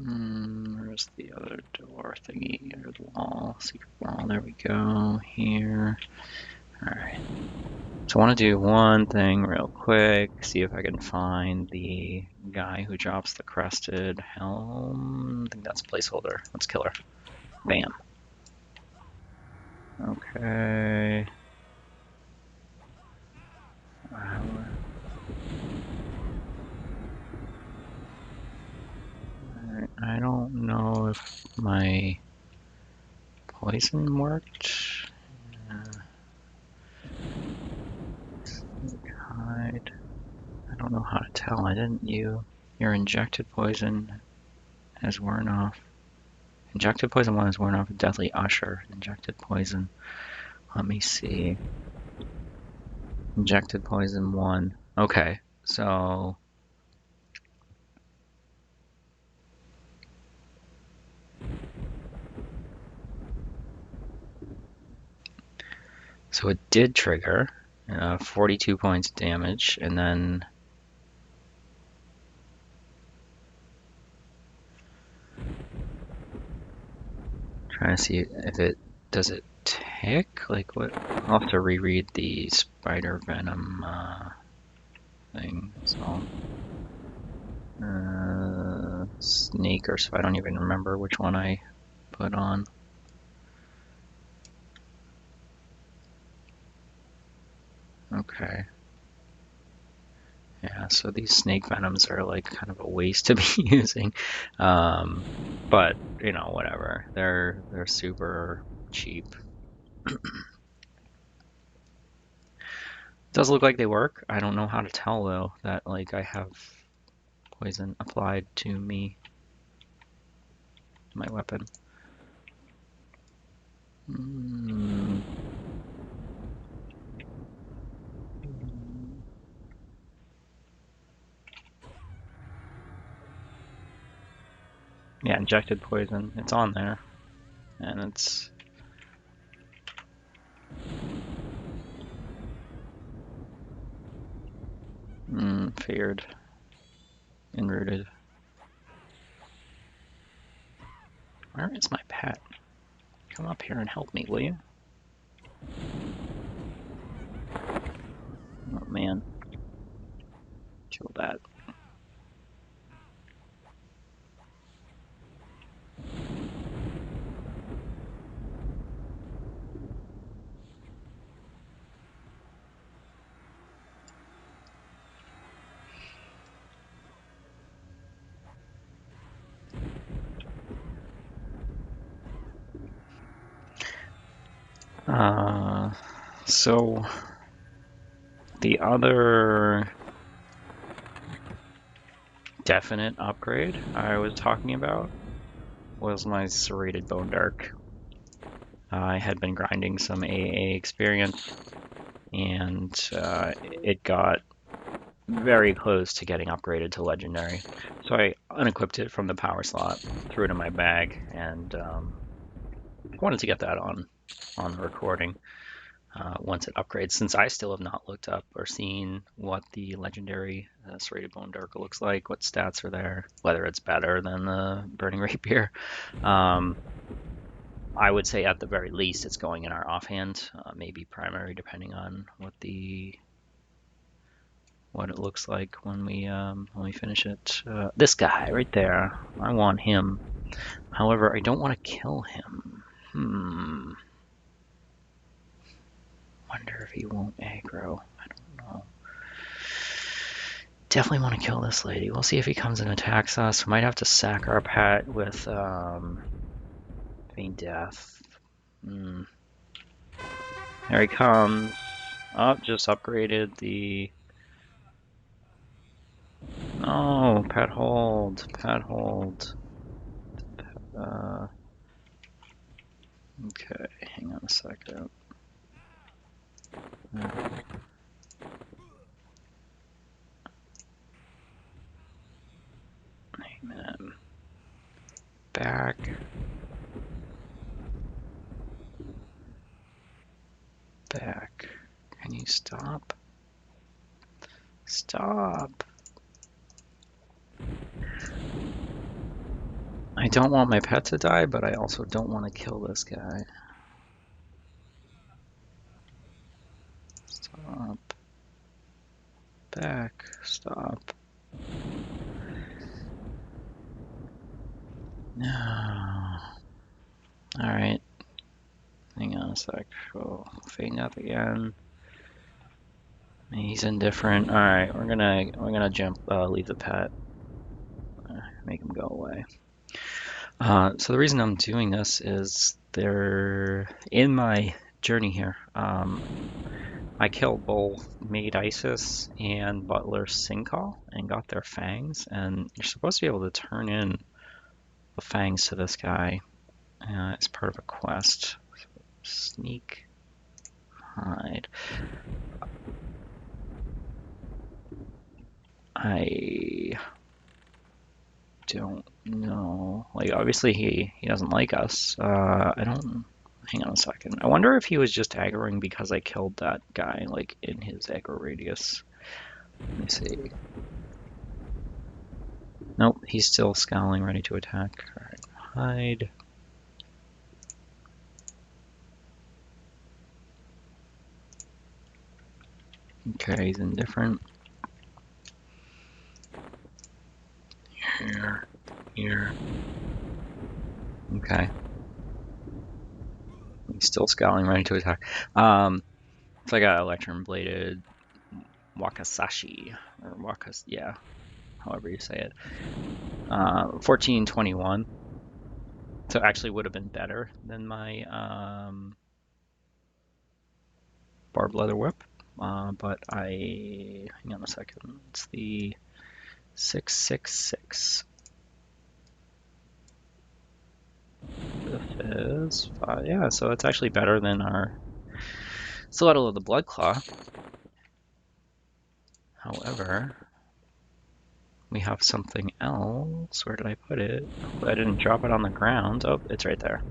Where's the other door thingy, or the wall, secret wall? There we go, here. Alright. So I want to do one thing real quick, see if I can find the guy who drops the crested helm. I think that's a placeholder. Let's kill her. Bam. Okay. I don't know if my poison worked. Hide. I don't know how to tell. I didn't you. Your injected poison has worn off. Injected poison 1 has worn off. Deathly Usher. Injected poison. Let me see. Injected poison 1. Okay, so it did trigger 42 points damage, and then trying to see if it does it tick, like what. I'll have to reread the spider venom thing. So snake, or so I don't even remember which one I put on. Okay. Yeah, so these snake venoms are like kind of a waste to be using, but you know, whatever. They're super cheap. Does look like they work. I don't know how to tell though that like I have poison applied to me, my weapon. Yeah, injected poison. It's on there, and it's feared, enrooted. Where is my pet? Come up here and help me, will you? Oh man, kill that. So the other definite upgrade I was talking about was my serrated bone dark. I had been grinding some AA experience, and it got very close to getting upgraded to legendary. So I unequipped it from the power slot, threw it in my bag, and wanted to get that on the recording. once it upgrades, since I still have not looked up or seen what the legendary Serrated Bone Dark looks like, what stats are there, whether it's better than the Burning Rapier. I would say at the very least it's going in our offhand, maybe primary, depending on what it looks like when we finish it. This guy right there, I want him. However, I don't want to kill him. Wonder if he won't aggro. I don't know. Definitely want to kill this lady. We'll see if he comes and attacks us. We might have to sack our pet with Feign Death. There he comes. Oh, just upgraded the... Oh, pet hold. Pet hold. Okay, hang on a second. Amen. Back. Back. Can you stop? Stop. I don't want my pet to die, but I also don't want to kill this guy. Stop. Back. Stop. No. Alright. Hang on a sec. We'll Feign Death again. He's indifferent. Alright, we're gonna jump, leave the pet. Make him go away. So the reason I'm doing this is in my journey here, I killed both Maid Isis and Butler Sinkal and got their fangs, and you're supposed to be able to turn in the fangs to this guy as part of a quest. So sneak, hide. I don't know. Like, obviously he doesn't like us. I don't... Hang on a second. I wonder if he was just aggroing because I killed that guy, like, in his aggro radius. Let me see. Nope, he's still scowling, ready to attack. Alright, hide. Okay, he's indifferent. Here. Okay. He's still scowling, ready to attack. So I got Electrum Bladed Wakasashi, or Wakas, yeah, however you say it. 1421. So actually would have been better than my barbed leather whip. But hang on a second. It's the 666. This is 5. Yeah, so it's actually better than our Stiletto of the Blood Claw. However, we have something else. Where did I put it? I didn't drop it on the ground. Oh, it's right there.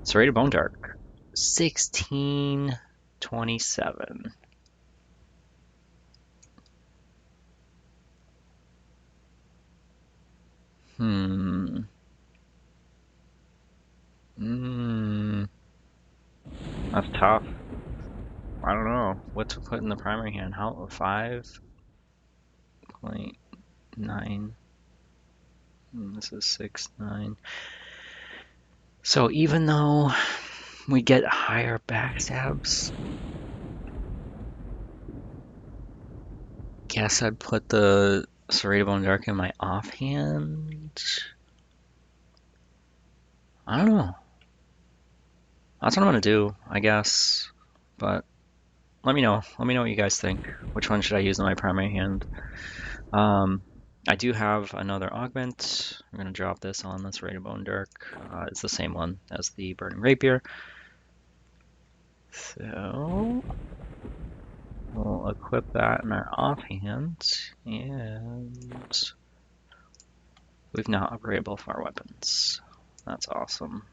Serrated Bone Dark. 1627. That's tough. I don't know what to put in the primary hand. How 5.9. This is 6.9. So even though we get higher backstabs, guess I'd put the Serrated Bone Dark in my offhand. I don't know. That's what I'm gonna do, I guess. But let me know. Let me know what you guys think. Which one should I use in my primary hand? I do have another augment. I'm gonna drop this on this Serrated Bone Dark. It's the same one as the Burning Rapier. So we'll equip that in our offhand, and we've now upgraded both our weapons. That's awesome.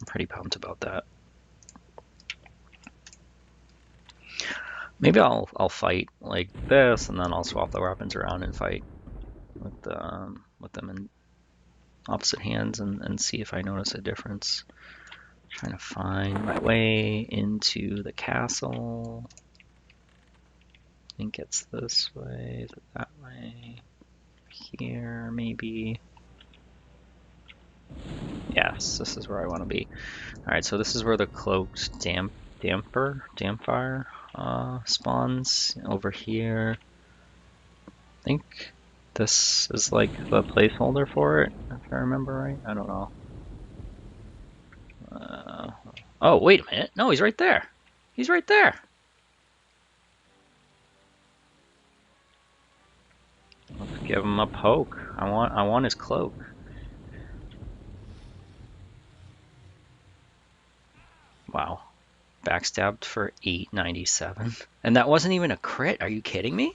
I'm pretty pumped about that. Maybe I'll fight like this, and then I'll swap the weapons around and fight with them in opposite hands and see if I notice a difference. Trying to find my way into the castle. I think it's this way. Is it that way? Here, maybe. Yes, this is where I want to be. All right, so this is where the cloaked dampfire spawns over here. I think this is like the placeholder for it, if I remember right. I don't know. Oh, wait a minute. No, he's right there. He's right there. Let's give him a poke. I want his cloak. Wow. Backstabbed for 897. And that wasn't even a crit. Are you kidding me?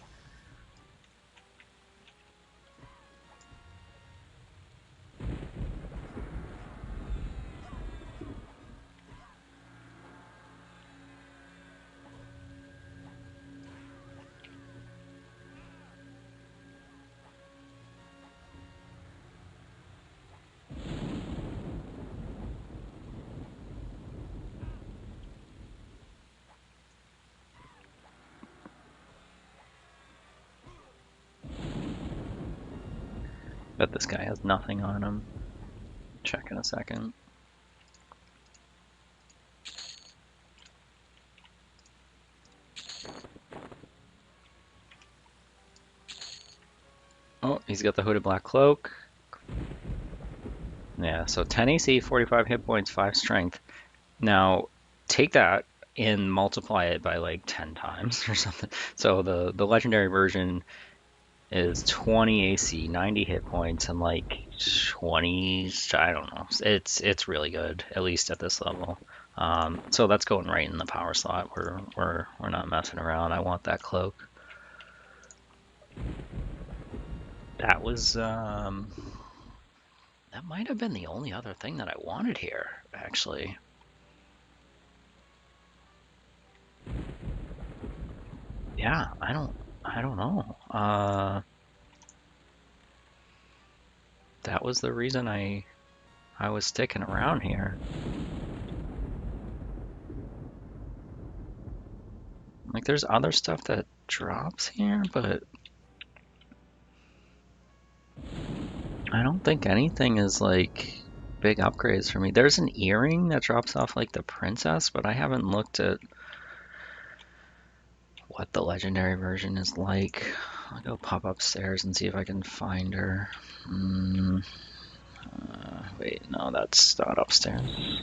Bet this guy has nothing on him. Check in a second. Oh, he's got the hooded black cloak. Yeah, so 10 AC, 45 hit points, 5 strength. Now, take that and multiply it by like 10 times or something. So the legendary version is 20 AC, 90 hit points, and like 20, I don't know. It's really good, at least at this level. So that's going right in the power slot. We're not messing around. I want that cloak. That was that might have been the only other thing that I wanted here, actually. Yeah, I don't know. That was the reason I was sticking around here. Like, there's other stuff that drops here, but I don't think anything is like big upgrades for me. There's an earring that drops off like the princess, but I haven't looked at what the legendary version is like. I'll go pop upstairs and see if I can find her. Wait, no, that's not upstairs.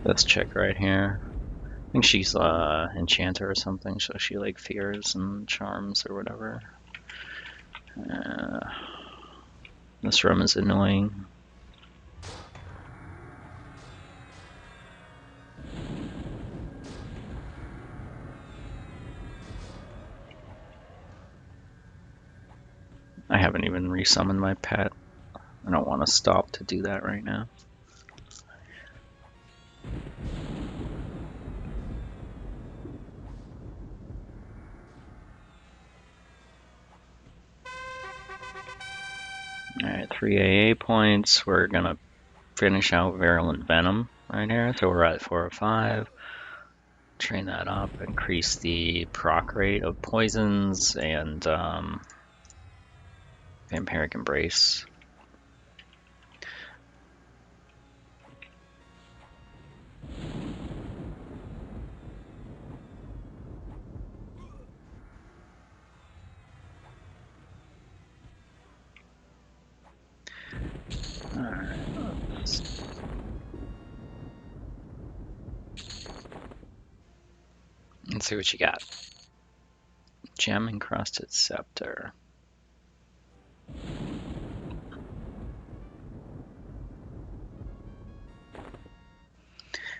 This chick right here. I think she's enchanter or something, so she like fears and charms or whatever. This room is annoying. I haven't even resummoned my pet. I don't want to stop to do that right now. Alright, 3 AA points. We're gonna finish out Virulent Venom right here. So we're at 4 or 5. Train that up, increase the proc rate of poisons and Vampiric Embrace. Alright, let's see what you got. Gem Encrusted Scepter.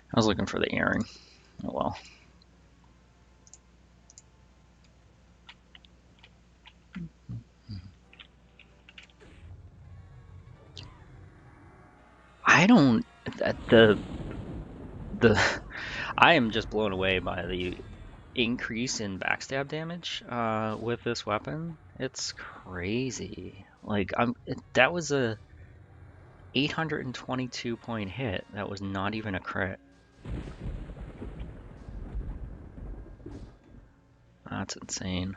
I was looking for the earring. Oh well. don't the I am just blown away by the increase in backstab damage with this weapon. It's crazy. Like that was a 822 point hit. That was not even a crit. That's insane.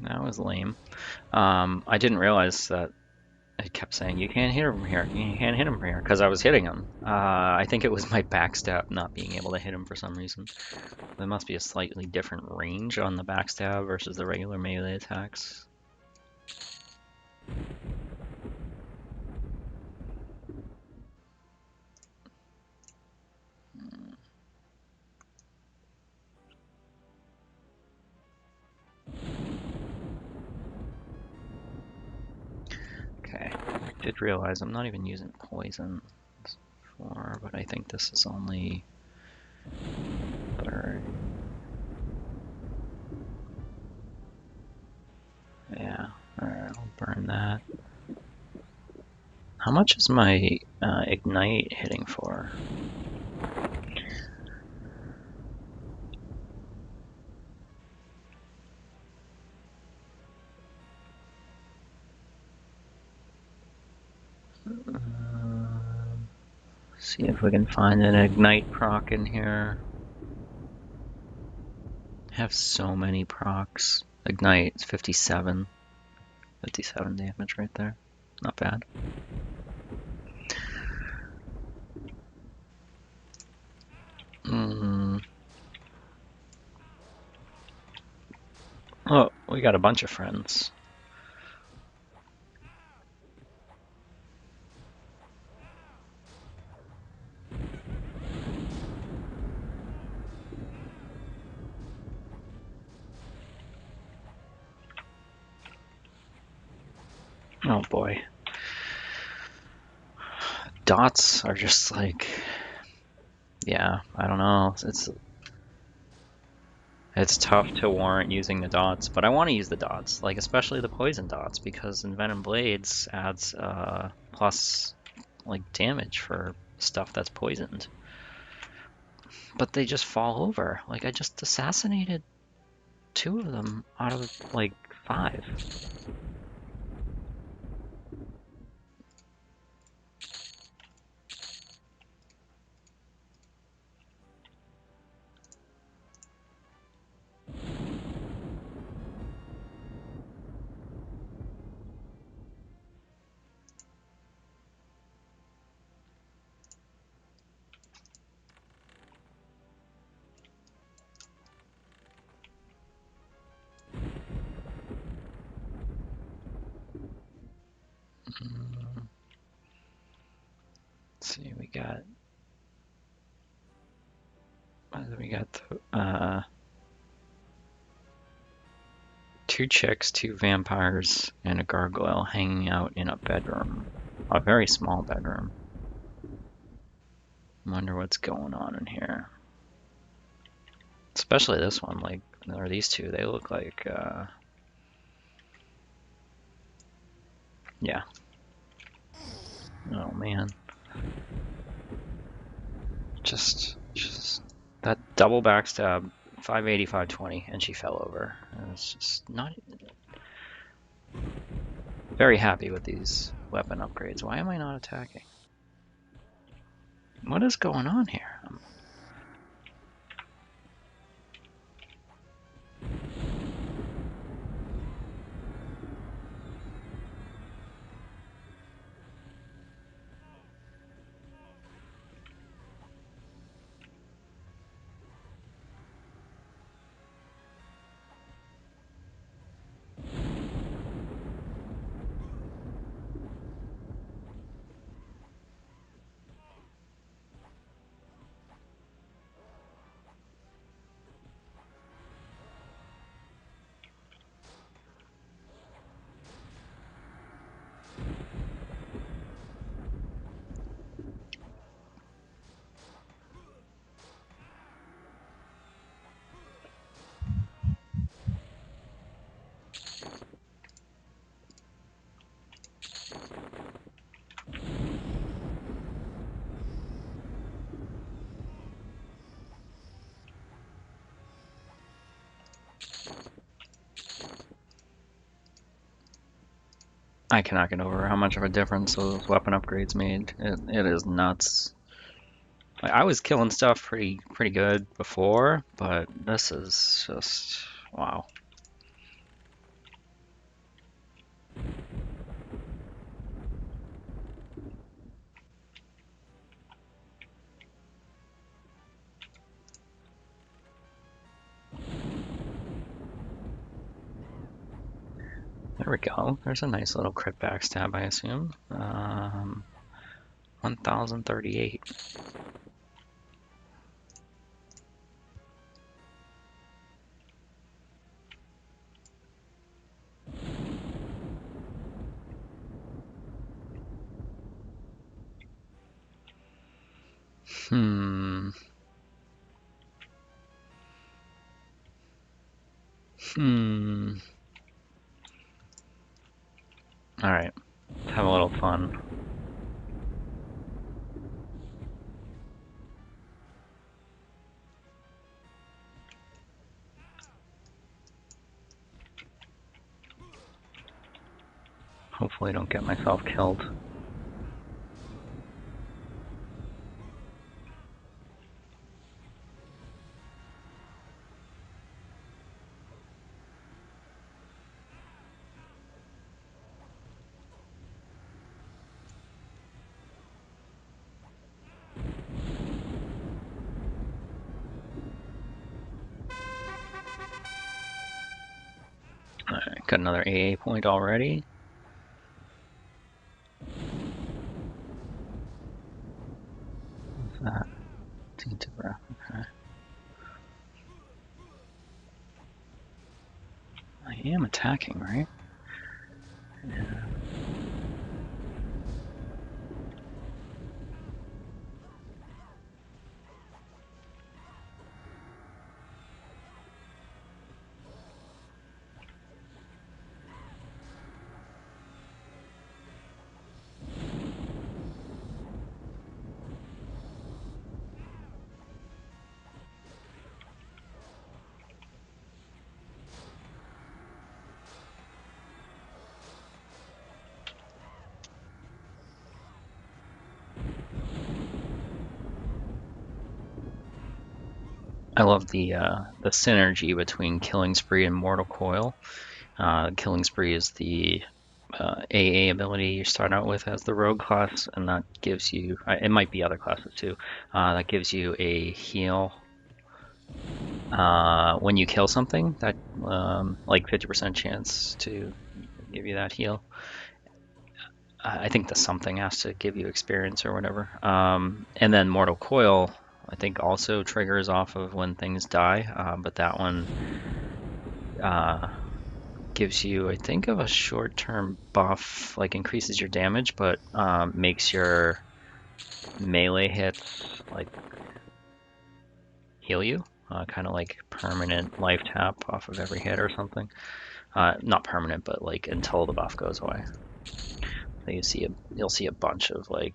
That was lame. I didn't realize that it kept saying, you can't hit him from here, you can't hit him from here, because I was hitting him. I think it was my backstab not being able to hit him for some reason. There must be a slightly different range on the backstab versus the regular melee attacks. Okay, I did realize I'm not even using poison for, but I think this is only third. Yeah, alright, I'll burn that. How much is my ignite hitting for? See if we can find an ignite proc in here. I have so many procs. Ignite is 57. 57 damage right there. Not bad. Oh, we got a bunch of friends. Oh boy. Dots are just like, yeah, I don't know. It's tough to warrant using the dots, but I want to use the dots, like especially the poison dots, because Envenom Blades adds plus like damage for stuff that's poisoned. But they just fall over. Like I just assassinated 2 of them out of like 5. Let's see, we got 2 chicks, 2 vampires, and a gargoyle hanging out in a bedroom. A very small bedroom. Wonder what's going on in here. Especially this one, like, or these 2, they look like, yeah. Oh man. Just that double backstab, 580, 520, and she fell over. It's just not. Very happy with these weapon upgrades. Why am I not attacking? What is going on here? I cannot get over how much of a difference those weapon upgrades made. It is nuts. Like, I was killing stuff pretty good before, but this is just wow. There we go. There's a nice little crit backstab, I assume. 1038. Hmm. Hmm. All right. Let's have a little fun. Hopefully, I don't get myself killed. All right, got another AA point already. What's that? Tainted breath. Okay. I am attacking, right? Yeah. I love the synergy between Killing Spree and Mortal Coil. Killing Spree is the AA ability you start out with as the rogue class, and that gives you, it might be other classes too, that gives you a heal when you kill something, that like 50% chance to give you that heal. I think the something has to give you experience or whatever. And then Mortal Coil, I think also triggers off of when things die, but that one gives you, I think, of a short-term buff, like increases your damage, but makes your melee hits like heal you, kind of like permanent life tap off of every hit or something. Not permanent, but like until the buff goes away. So you'll see a bunch of like,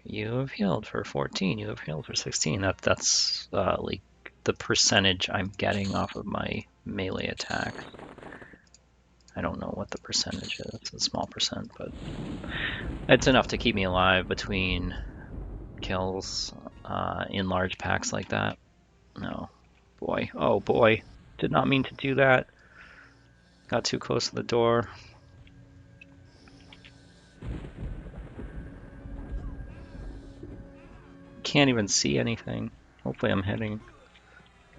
you have healed for 14, you have healed for 16. That's like the percentage I'm getting off of my melee attack. I don't know what the percentage is. It's a small percent, but it's enough to keep me alive between kills in large packs like that. No. Boy. Oh boy. Did not mean to do that. Got too close to the door. Can't even see anything. Hopefully I'm hitting.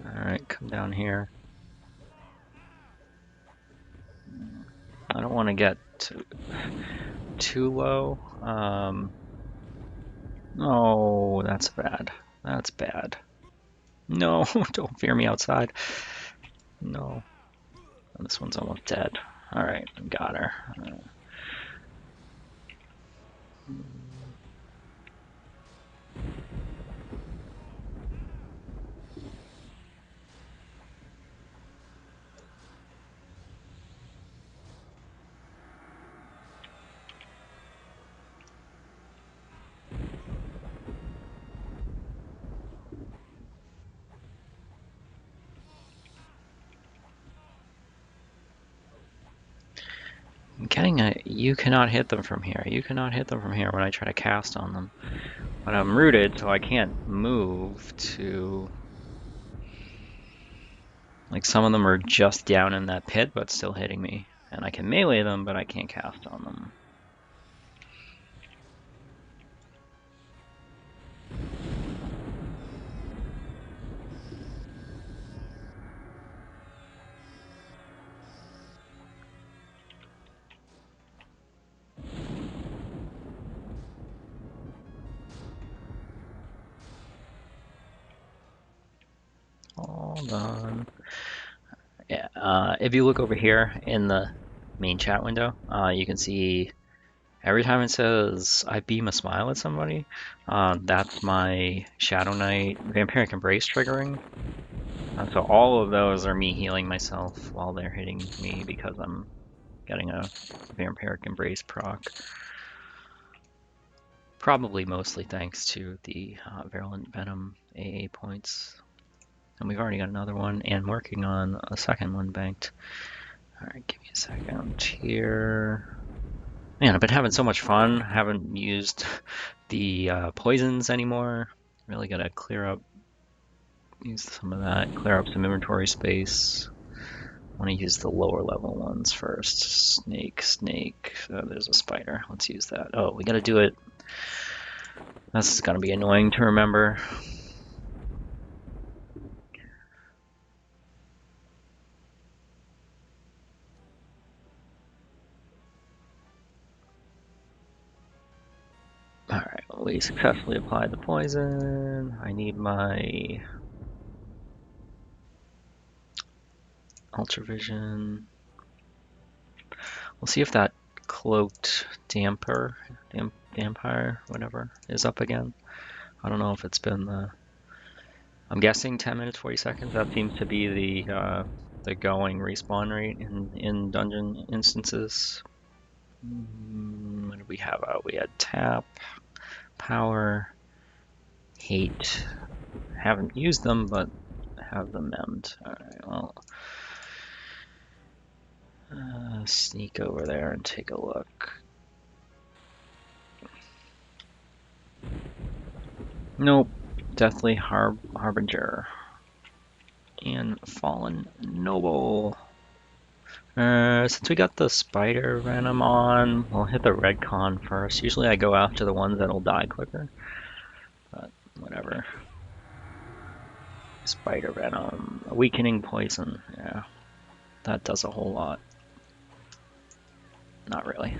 Alright, come down here. I don't want to get too low. Oh, that's bad. That's bad. No, don't fear me outside. No. This one's almost dead. Alright, got her. You cannot hit them from here. You cannot hit them from here when I try to cast on them. But I'm rooted, so I can't move to... Like, some of them are just down in that pit, but still hitting me. And I can melee them, but I can't cast on them. Hold on. Yeah, if you look over here in the main chat window, you can see every time it says I beam a smile at somebody, that's my Shadowknight Vampiric Embrace triggering. So all of those are me healing myself while they're hitting me because I'm getting a Vampiric Embrace proc. Probably mostly thanks to the Virulent Venom AA points. And we've already got another one and working on a second one banked. Alright, give me a second here. Man, I've been having so much fun. Haven't used the poisons anymore. Really gotta use some of that, clear up some inventory space. I want to use the lower level ones first. Snake. There's a spider. Let's use that. Oh, we gotta do it. This is gonna be annoying to remember. Alright, we successfully applied the poison. I need my ultravision. We'll see if that cloaked dampire, whatever, is up again. I don't know if it's been I'm guessing 10 minutes 40 seconds. That seems to be the going respawn rate in dungeon instances. What did we have out? We had tap, power, hate. Haven't used them, but have them memmed. Alright, well, sneak over there and take a look. Nope, deathly harbinger and fallen noble. Since we got the spider venom on, we'll hit the redcon first. Usually I go after the ones that'll die quicker, but whatever. Spider venom, weakening poison, yeah, that does a whole lot. Not really.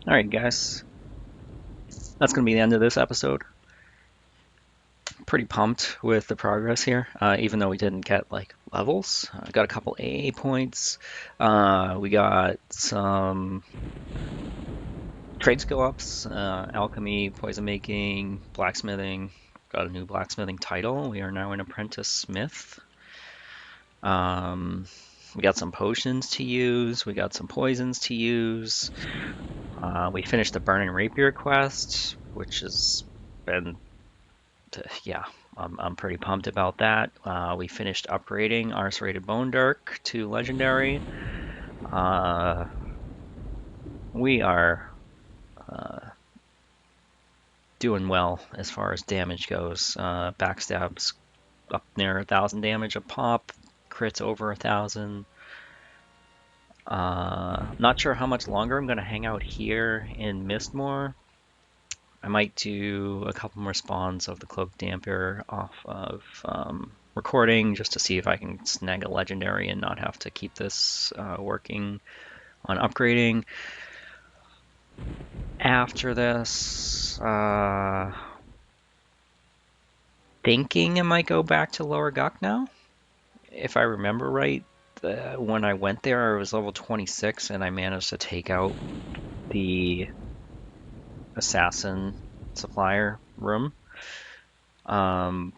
Alright guys, that's going to be the end of this episode. Pretty pumped with the progress here, even though we didn't get like levels. I got a couple AA points. We got some trade skill ups, alchemy, poison making, blacksmithing. Got a new blacksmithing title. We are now an apprentice smith. We got some potions to use. We got some poisons to use. We finished the Burning Rapier quest, which has been, yeah, I'm pretty pumped about that. We finished upgrading our Serrated Bone Dirk to Legendary. We are doing well as far as damage goes. Backstabs up near 1,000 damage a pop, crits over 1,000. Not sure how much longer I'm going to hang out here in Mistmoore. I might do a couple more spawns of the Cloak Damper off of recording just to see if I can snag a legendary and not have to keep this working on upgrading. After this, thinking I might go back to Lower Guk now. If I remember right, when I went there, I was level 26 and I managed to take out the assassin supplier room. Um,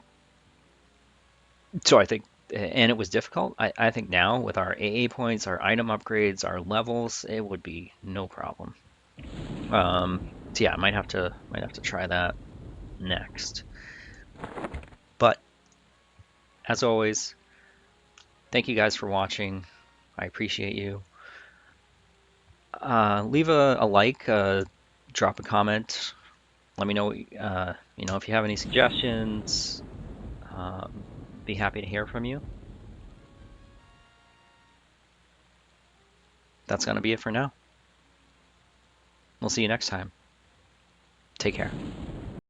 so I think, and it was difficult. I think now with our AA points, our item upgrades, our levels, it would be no problem. So yeah, I might have to try that next. But as always, thank you guys for watching. I appreciate you. Leave a like, drop a comment. Let me know, if you have any suggestions. Um, be happy to hear from you. That's going to be it for now. We'll see you next time. Take care.